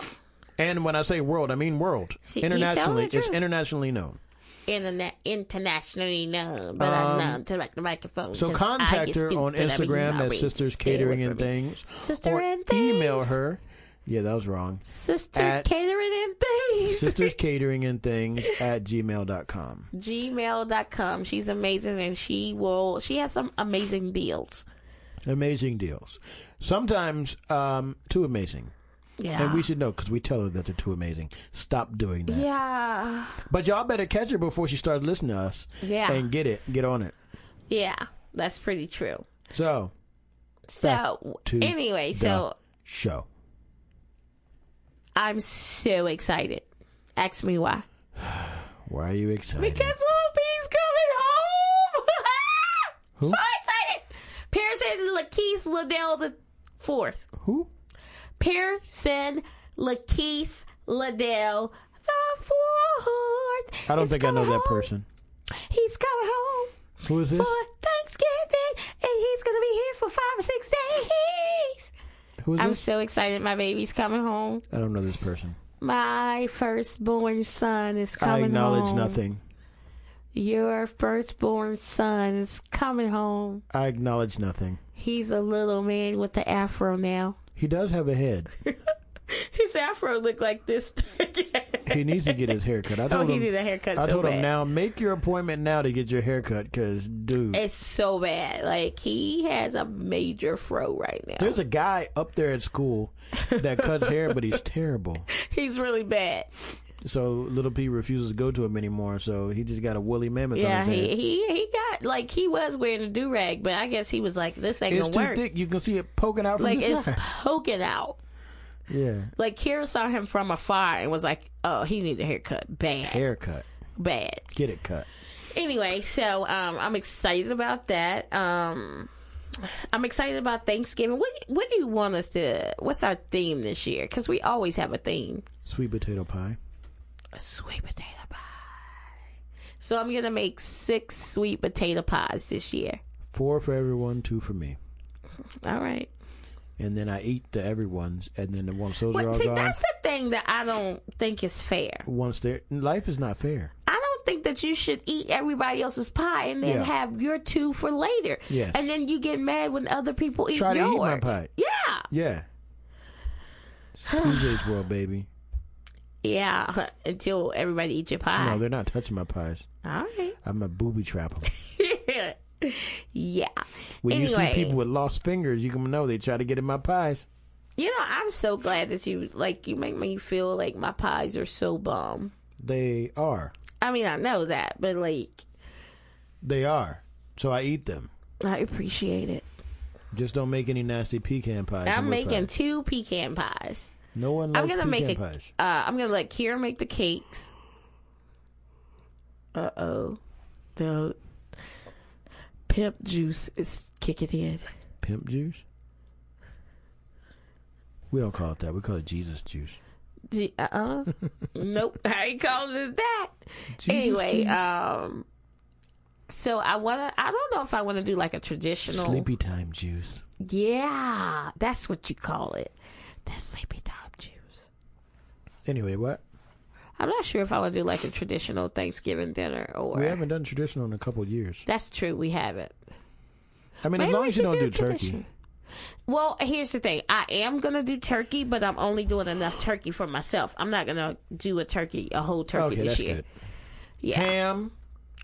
And when I say world, I mean world. Internationally, it's internationally known. Internationally known, but I'm known to the microphone. So contact her on Instagram at Sisters Catering and Things. Sister and Things. Email her. Yeah, that was wrong. Sister Catering and Things. Sisters Catering and Things at gmail.com. Gmail.com. She's amazing, and she has some amazing deals. Amazing deals. Sometimes too amazing. Yeah. And we should know because we tell her that they're too amazing. Stop doing that. Yeah. But y'all better catch her before she starts listening to us. Yeah. And get on it. Yeah. That's pretty true. So anyway, show. I'm so excited. Ask me why. Why are you excited? Because Lil'P's coming home. Who? So excited. Pearson Lakeith Liddell the fourth. Who? Pearson Lakeith Liddell the fourth. I don't think I know that person. He's coming home. Who is this? For Thanksgiving, and he's going to be here for 5 or 6 days. Who is this? I'm so excited. My baby's coming home. I don't know this person. My firstborn son is coming home. I acknowledge nothing. Your firstborn son is coming home. I acknowledge nothing. He's a little man with the afro now. He does have a head. His afro looked like this. He needs to get his hair cut. He needs a haircut. I told him now, make your appointment now to get your hair cut, because, dude, it's so bad. Like, he has a major fro right now. There's a guy up there at school that cuts hair, but he's terrible. He's really bad. So Lil'P refuses to go to him anymore, so he just got a woolly mammoth on his head. he got, like, he was wearing a do-rag, but I guess he was like, this ain't gonna work. It's too thick. You can see it poking out from the side. Like, it's poking out. Yeah. Like, Kira saw him from afar and was like, oh, he needs a haircut. Bad. Haircut. Bad. Get it cut. Anyway, so I'm excited about that. I'm excited about Thanksgiving. What do you want us to... What's our theme this year? Because we always have a theme. Sweet potato pie. A sweet potato pie. So I'm going to make 6 sweet potato pies this year. 4 for everyone, 2 for me. All right. And then I eat the everyone's, and then once those are all gone... that's the thing that I don't think is fair. Life is not fair. I don't think that you should eat everybody else's pie and then have your 2 for later. Yes. And then you get mad when other people eat yours. Try to eat my pie. Yeah. Yeah. PJ's World, baby. Yeah, until everybody eats your pie. No, they're not touching my pies. All right. I'm a booby trap them. Yeah. When you see people with lost fingers, you can know they try to get in my pies. You know, I'm so glad that you make me feel like my pies are so bomb. They are. I mean, I know that, but they are. So I eat them. I appreciate it. Just don't make any nasty pecan pies. I'm making 2 pecan pies. No one likes pecan pies. I'm gonna let Kira make the cakes. The pimp juice is kicking in. Pimp juice? We don't call it that. We call it Jesus juice. Nope, I ain't calling it that. Jesus Anyway, juice. so I don't know if I want to do like a traditional sleepy time juice. Yeah, that's what you call it. The sleepy time juice. Anyway, what? I'm not sure if I want to do like a traditional Thanksgiving dinner or. We haven't done traditional in a couple of years. That's true, we haven't. I mean, Maybe as long as you don't do tradition. turkey. Well, here's the thing. I am going to do turkey, but I'm only doing enough turkey for myself. I'm not going to do a whole turkey this year. Good. Yeah. Ham,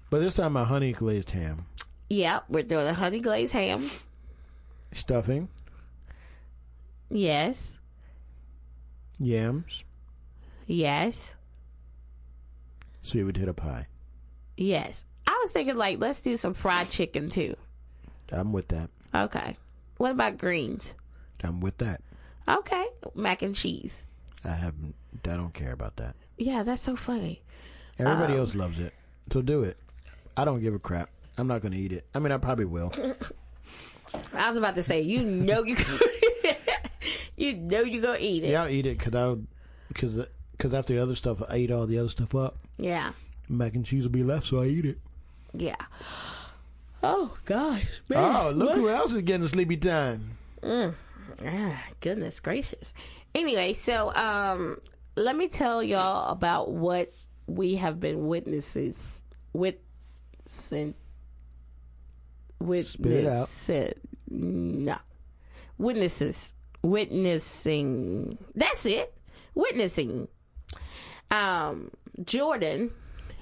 but this time a honey glazed ham. Yeah, we're doing a honey glazed ham. Stuffing. Yes. Yams. Yes. Sweet potato pie. Yes. I was thinking like, let's do some fried chicken too. I'm with that. Okay. What about greens? I'm with that. Okay. Mac and cheese. I don't care about that. Yeah, that's so funny. Everybody else loves it. So do it. I don't give a crap. I'm not going to eat it. I mean, I probably will. I was about to say, you know you're going to eat it. Yeah, I'll eat it because after the other stuff, I eat all the other stuff up. Yeah. Mac and cheese will be left, so I eat it. Yeah. Oh, gosh. Man. Oh, look who else is getting sleepy time. Goodness gracious. Anyway, so let me tell y'all about what we have been witnessing. Spit it out. No. Witnessing. That's it. Witnessing. Jordan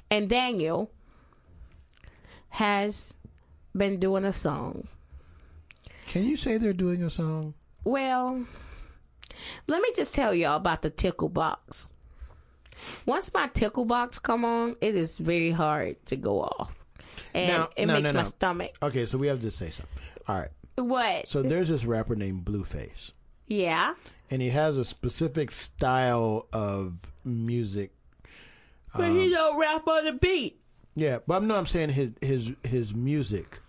and Daniel has been doing a song. Can you say they're doing a song? Well, let me just tell y'all about the tickle box. Once my tickle box come on, it is very hard to go off. And it makes my stomach. Okay, so we have to say something. All right. What? So there's this rapper named Blueface. Yeah. And he has a specific style of music. But he don't rap on the beat. Yeah, but I'm saying his music.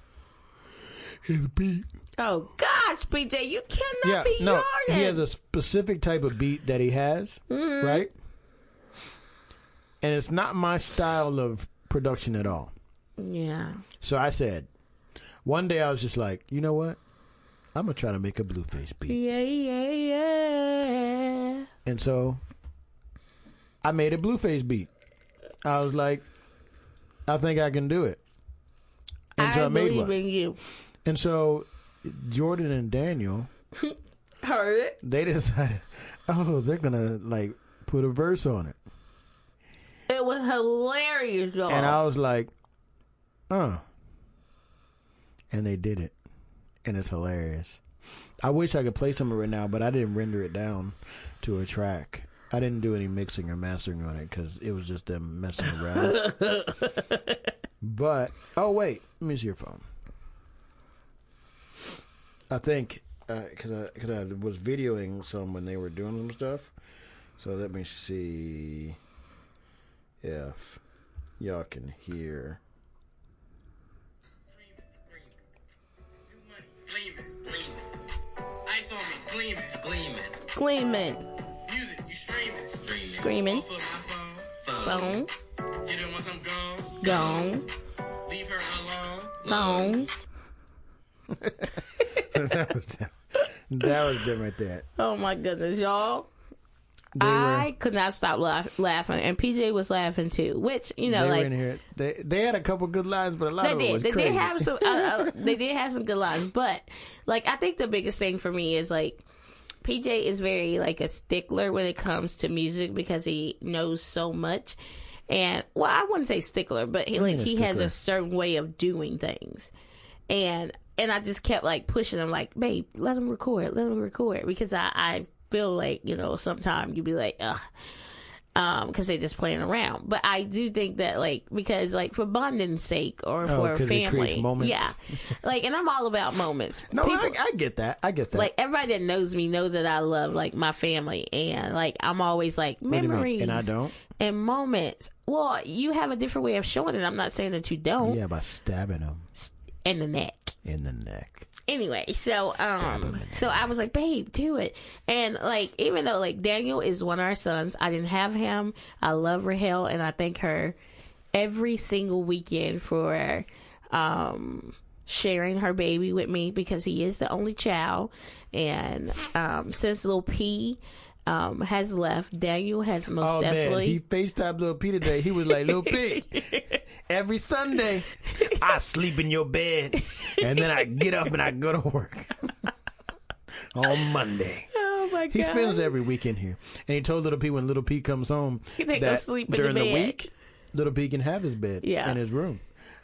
His beat. Oh gosh, PJ, you cannot be yarning. He has a specific type of beat that he has, right? And it's not my style of production at all. Yeah. So I said, one day I was just like, you know what? I'm gonna try to make a Blueface beat. Yeah. And so I made a Blueface beat. I was like, I think I can do it. And so I made believe one. in you. And so Jordan and Daniel heard it. They decided, they're gonna like put a verse on it. It was hilarious, y'all. And I was like, And they did it. And it's hilarious. I wish I could play some of it right now, but I didn't render it down to a track. I didn't do any mixing or mastering on it because it was just them messing around. But, wait. Let me see your phone. I think, because I was videoing some when they were doing some stuff. So let me see if y'all can hear. Ice on me, gleaming. Music, you Screaming. Phone. Get it once I'm Gone. Leave her alone. That was them right there. Oh my goodness, y'all. I could not stop laughing, and PJ was laughing too. Which they were in here. They had a couple good lines, but a lot of it was crazy. They did have some. They did have some good lines, but like I think the biggest thing for me is like PJ is very like a stickler when it comes to music because he knows so much. And well, I wouldn't say stickler, but he has a certain way of doing things, and I just kept like pushing him, like, babe, let him record, because I feel like, sometimes you'd be like, ugh. because they're just playing around. But I do think that, like, because, like, for bonding's sake or for 'cause it creates family. moments. Yeah. Like, and I'm all about moments. No, I get that. I get that. Like, everybody that knows me know that I love, like, my family. And, like, I'm always, like, What do you mean? memories. And I don't? And moments. Well, you have a different way of showing it. I'm not saying that you don't. Yeah, by stabbing them. In the neck. In the neck. Anyway, so I was like, babe, do it. And, like, even though, like, Daniel is one of our sons, I didn't have him. I love Rahel, and I thank her every single weekend for sharing her baby with me, because he is the only child. And since Lil'P has left, Daniel has most definitely. Man, he FaceTimed Lil'P today. He was like, Lil'P, every Sunday I sleep in your bed, and then I get up and I go to work on Monday. Oh my God! He spends every weekend here, and he told Lil'P when Lil'P comes home They go sleep in during the the bed. week, Lil'P can have his bed in his room.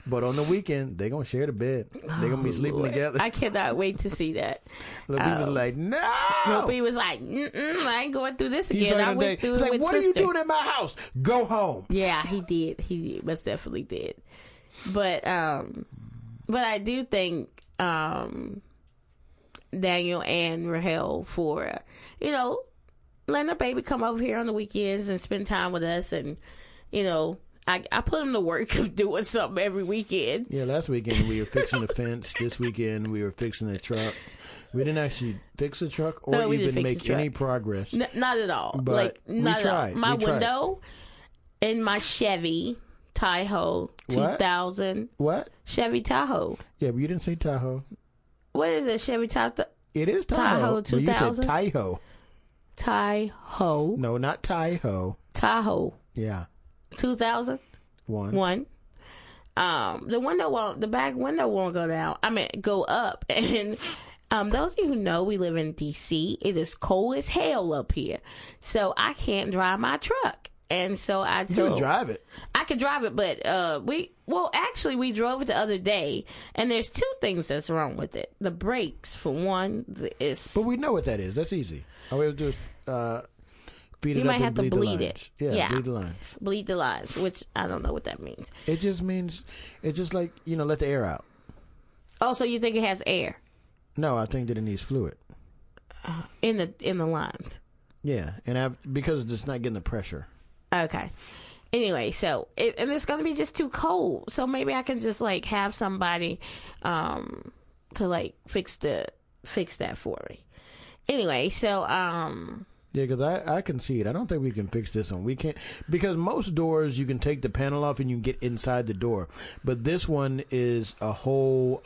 But on the weekend, they're going to share the bed. They're going to be sleeping together. I cannot wait to see that. Lil'P was like, no! Lil'P was like, I ain't going through this again. I went through He's it like, with what sister. are you doing in my house? Go home. Yeah, he did. He most definitely did. But I do thank Daniel and Rahel for, letting our baby come over here on the weekends and spend time with us. And, I put him to work of doing something every weekend. Yeah, last weekend we were fixing the fence. This weekend we were fixing the truck. We didn't actually fix the truck or even make any progress. Not at all. But not we tried. at all. My window in my Chevy Tahoe 2000. What? Chevy Tahoe. Yeah, but you didn't say Tahoe. What is it? Chevy Tahoe? It is Tahoe. 2000. But you said Tahoe. Tahoe. No, not Tahoe. Tahoe. Yeah. 2000. One. The back window won't go down. Go up. And those of you who know, we live in D.C. It is cold as hell up here, so I can't drive my truck. And so I told you can drive it. I could drive it, but we drove it the other day, and there's two things that's wrong with it. The brakes, for one, is. But we know what that is. That's easy. All we have to do is feed it up. You might have to bleed it. Yeah, bleed the lines. Bleed the lines, which I don't know what that means. It just means it's just like let the air out. Oh, so you think it has air? No, I think that it needs fluid in the lines. Yeah, and because it's not getting the pressure. Okay. Anyway, so and it's going to be just too cold. So maybe I can just have somebody to fix that for me. Anyway, so yeah, because I can see it. I don't think we can fix this one. We can't, because most doors you can take the panel off and you can get inside the door, but this one is a whole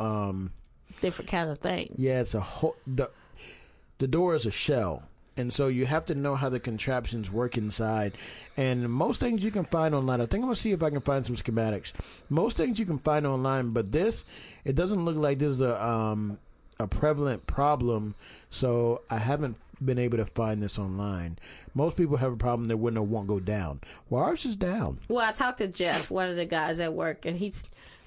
different kind of thing. Yeah, it's a whole the door is a shell. And so you have to know how the contraptions work inside. And most things you can find online. I think I'm going to see if I can find some schematics. Most things you can find online, but it doesn't look like this is a prevalent problem. So I haven't been able to find this online. Most people have a problem their window won't go down. Well, ours is down. Well, I talked to Jeff, one of the guys at work, and he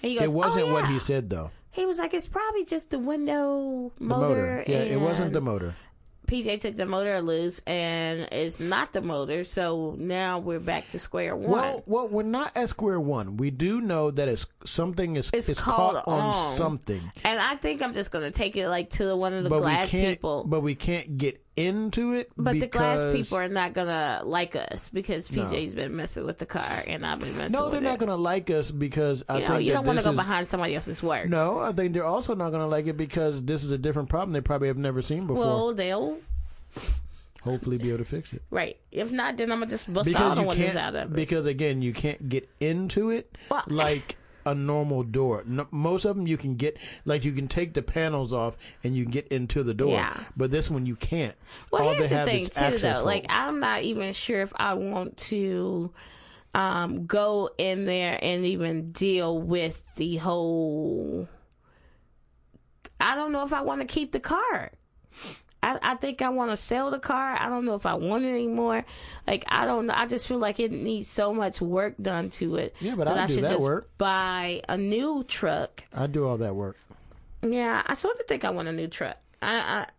goes, it wasn't what he said, though. He was like, it's probably just the window motor. Yeah, it wasn't the motor. PJ took the motor loose, and it's not the motor, so now we're back to square one. Well, we're not at square one. We do know that something is caught on something. And I think I'm just going to take it to one of the glass people. But we can't get into it. But the glass people are not going to like us because PJ's been messing with the car, and I've been messing with it. No, they're not going to like us because I think you don't want to go behind somebody else's work. No, I think they're also not going to like it because this is a different problem they probably have never seen before. Well, they'll hopefully be able to fix it. Right. If not, then I'm going to just bust all the windows out of it. Because, again, you can't get into it like a normal door. No, most of them you can get, you can take the panels off and you can get into the door. Yeah. But this one you can't. Well, here's the thing, too, though. I'm not even sure if I want to go in there and even deal with the whole... I don't know if I want to keep the car. I think I want to sell the car. I don't know if I want it anymore. I don't know. I just feel like it needs so much work done to it. Yeah, but I do that work. Buy a new truck. I do all that work. Yeah, I sort of think I want a new truck.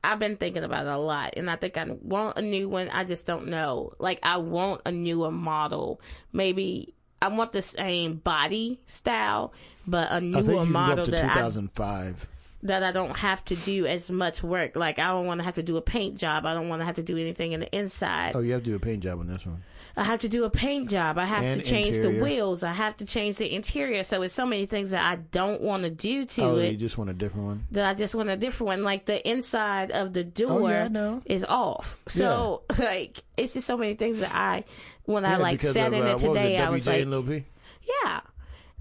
I've been thinking about it a lot, and I think I want a new one. I just don't know. Like, I want a newer model. Maybe I want the same body style, but a newer model that 2005. That I don't have to do as much work. Like, I don't want to have to do a paint job. I don't want to have to do anything in the inside. Oh, you have to do a paint job on this one. I have to do a paint job. I have And to change interior. the wheels. I have to change the interior. So it's so many things that I don't want to do to Oh, it. you just want a different one? That I just want a different one. Like, the inside of the door I know. is off. So, like, it's just so many things that I like sat in it today, I was like, Lil'P? yeah.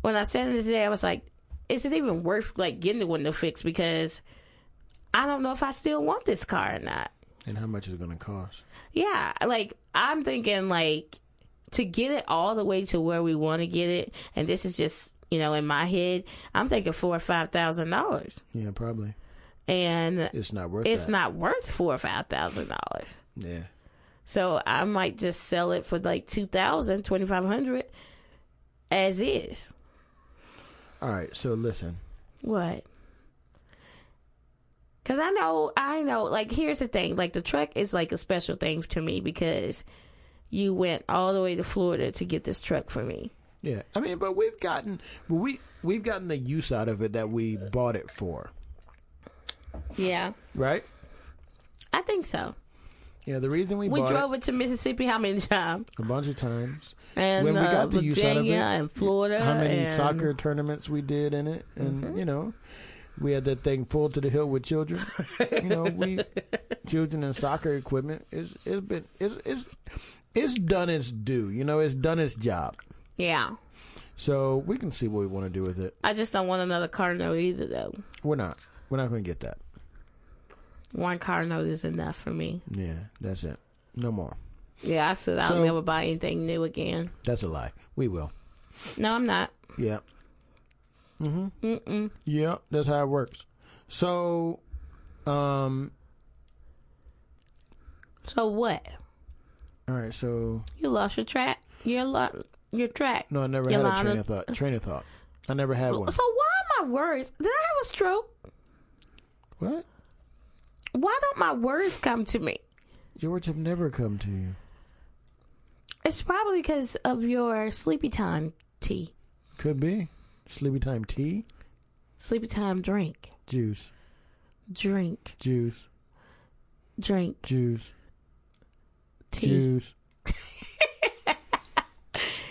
When I sat in it today, I was like, is it even worth, like, getting the window fixed? Because I don't know if I still want this car or not. And how much is it going to cost? Yeah. Like, I'm thinking, like, to get it all the way to where we want to get it, and this is just, in my head, I'm thinking $4,000 or $5,000. Yeah, probably. And it's not worth it's that. not worth $4,000 or $5,000. Yeah. So I might just sell it for like $2,000, $2,500 as is. All right, so listen. What? Because I know, like, here's the thing. Like, the truck is like a special thing to me because you went all the way to Florida to get this truck for me. Yeah, I mean, but we've gotten the use out of it that we bought it for. Yeah. Right? I think so. Yeah, the reason we drove it to Mississippi how many times? A bunch of times. And when we got the use out of it, Virginia and Florida. How many soccer tournaments we did in it, and we had that thing full to the hill with children. Children and soccer equipment it's done its due. It's done its job. Yeah. So we can see what we want to do with it. I just don't want another car note either, though. We're not going to get that. One car note is enough for me. Yeah, that's it. No more. Yeah, I said I'll never buy anything new again. That's a lie. We will. No, I'm not. Yeah. Yeah, that's how it works. So, So what? All right, so you lost your track. Your track. No, I never had a train of thought. I never had one. So why are my words? Did I have a stroke? What? Why don't my words come to me? Your words have never come to you. It's probably because of your sleepy time tea. Could be. Sleepy time tea? Sleepy time drink. Juice. Drink. Juice. Drink. Juice. Tea. Juice.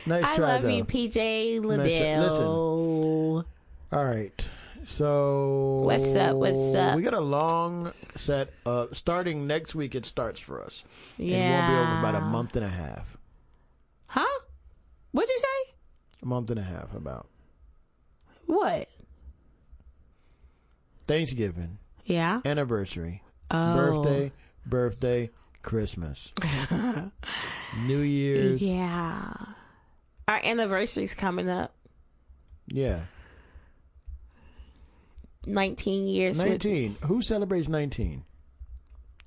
Nice try, I love though. you, PJ Liddell. Listen. All right. So What's up? We got a long set. Starting next week, it starts for us. Yeah. And we'll be over about a month and a half. Huh? What'd you say? A month and a half, about. What? Thanksgiving. Yeah. Anniversary. Oh. Birthday, Christmas. New Year's. Yeah. Our anniversary's coming up. Yeah. 19 years. 19. Who celebrates 19?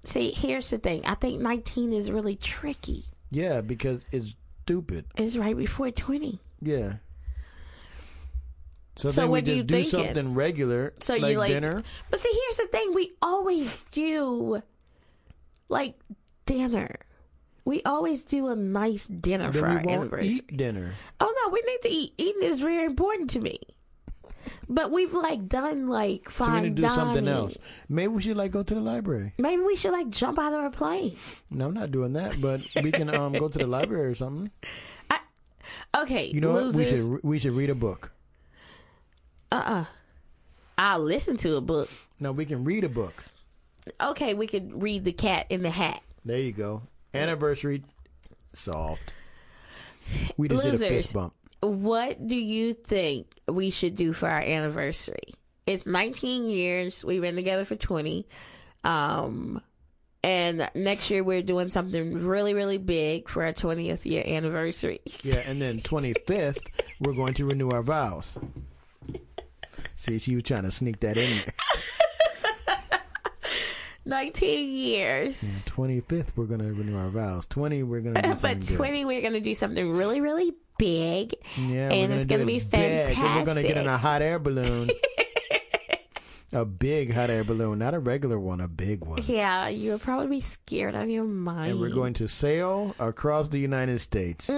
See, here's the thing. I think 19 is really tricky. Yeah, because it's stupid. It's right before 20. Yeah. So So then we what do you just do thinking? something regular, So like you like dinner. But see, here's the thing. We always do like dinner. We always do a nice dinner Then for we our won't anniversary. eat dinner. Oh no, we need to eat. Eating is very important to me. But we've like done like So we fine need to do dining. something else. Maybe we should go to the library. Maybe we should like jump out of a plane. No, I'm not doing that, but we can go to the library or something. Okay, You know losers. what? We should read a book. I'll listen to a book. No, we can read a book. Okay, we could read The Cat in the Hat. There you go. Anniversary solved. We just did a Losers. fist bump. What do you think we should do for our anniversary? It's 19 years. We've been together for 20. And next year we're doing something really, really big for our 20th year anniversary. Yeah, and then 25th, we're going to renew our vows. See, she was trying to sneak that in there. 19 years. Yeah, 25th, we're going to renew our vows. 20, we're going to do something But good. 20, we're going to do something really, really big. Yeah, and it's going to be big, fantastic. and we're going to get in a hot air balloon. A big hot air balloon, not a regular one, a big one. Yeah, you'll probably be scared out of your mind. And we're going to sail across the United States.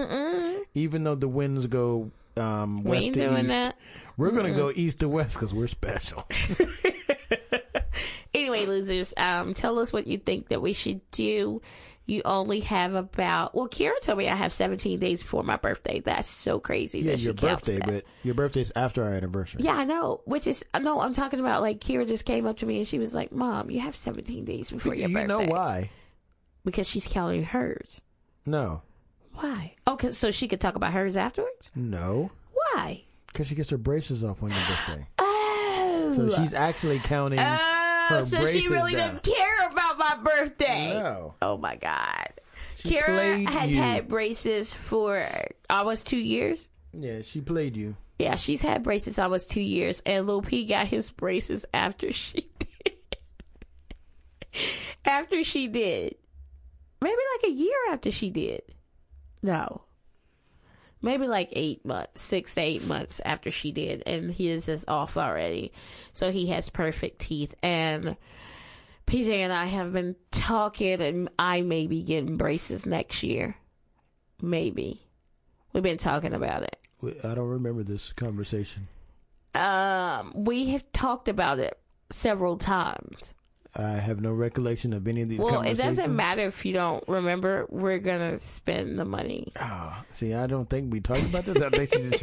Even though the winds go west to east. That. We're going to go east to west because we're special. Anyway, losers, tell us what you think that we should do. You only have about... Well, Kira told me I have 17 days before my birthday. That's so crazy. Yeah, that your she counts birthday, that. but your birthday's after our anniversary. Yeah, I know. Which is... No, I'm talking about, like, Kira just came up to me and she was like, Mom, you have 17 days before your birthday. You know why? Because she's counting hers. No. Why? Okay, so she could talk about hers afterwards? No. Why? Because she gets her braces off on your birthday. Oh. So she's actually counting her so braces she really down. doesn't care about my birthday. No. Oh, my God. She Kira played has you. had braces for almost 2 years. Yeah, she played you. Yeah, she's had braces almost 2 years, and Lil'P got his braces after she did. After she did. Maybe like a year after she did. No. Maybe like 8 months, 6 to 8 months after she did, and his is off already. So he has perfect teeth, and PJ and I have been talking, and I may be getting braces next year. Maybe. We've been talking about it. I don't remember this conversation. We have talked about it several times. I have no recollection of any of these Well, it conversations. doesn't matter if you don't remember. We're going to spend the money. Oh, see, I don't think we talked about this. I think she's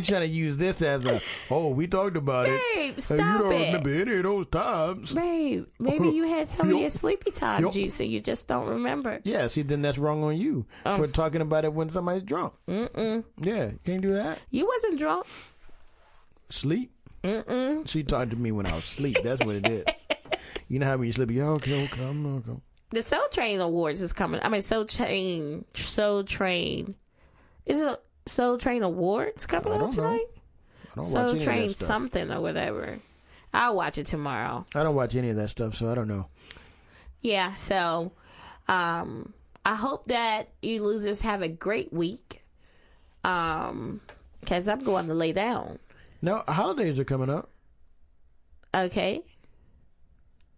trying to use this as a, we talked about it. Babe, And you don't remember any of those times. Babe, maybe you had some of your sleepy time juice and you just don't remember. Yeah, see, then that's wrong on you for talking about it when somebody's drunk. Yeah, you can't do that. You wasn't drunk. Sleep? She talked to me when I was asleep. That's what it is. You know how when you sleep, okay, I'm not going. The Soul Train Awards is coming. I mean, Soul Train. Is it Soul Train Awards coming out tonight? I don't watch Soul any Train of that stuff. something or whatever. I'll watch it tomorrow. I don't watch any of that stuff, so I don't know. Yeah, so I hope that you losers have a great week. Because I'm going to lay down. No, holidays are coming up. Okay.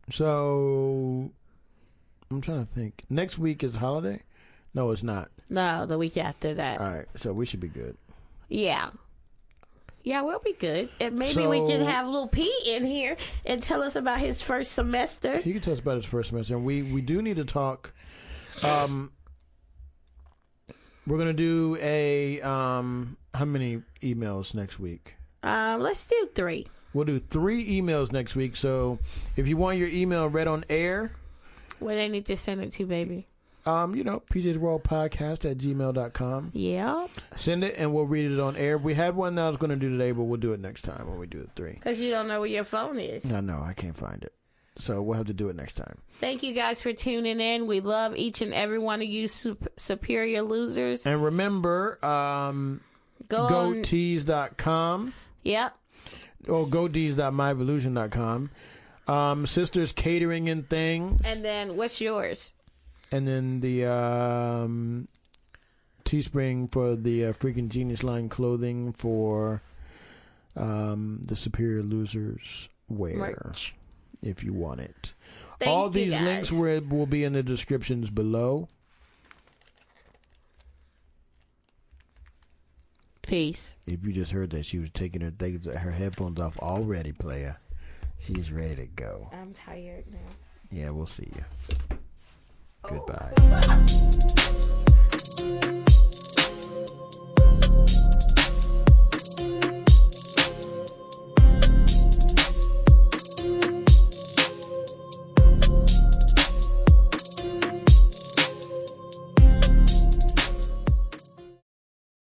So, I'm trying to think. Next week is a holiday? No, it's not. No, the week after that. All right, so we should be good. Yeah. Yeah, we'll be good. And maybe we can have Lil'P in here and tell us about his first semester. He can tell us about his first semester. And we do need to talk. We're going to do a, how many emails next week? Let's do 3. We'll do 3 emails next week. So if you want your email read on air. Where they need to send it to, baby? pjsworldpodcast@gmail.com. Yeah. Send it and we'll read it on air. We had one that I was going to do today, but we'll do it next time when we do the 3. Because you don't know where your phone is. No, I can't find it. So we'll have to do it next time. Thank you guys for tuning in. We love each and every one of you superior losers. And remember, gotees.com. Yep. Or gotees.myvolution.com. Sisters Catering and Things. And then what's yours? And then the Teespring for the Freaking Genius line clothing for the Superior Losers wear. Merch. If you want it. Thank All you these guys. links will be in the descriptions below. Peace. If you just heard that she was taking her headphones off already, player. She's ready to go. I'm tired now. Yeah, we'll see you. Goodbye. Oh.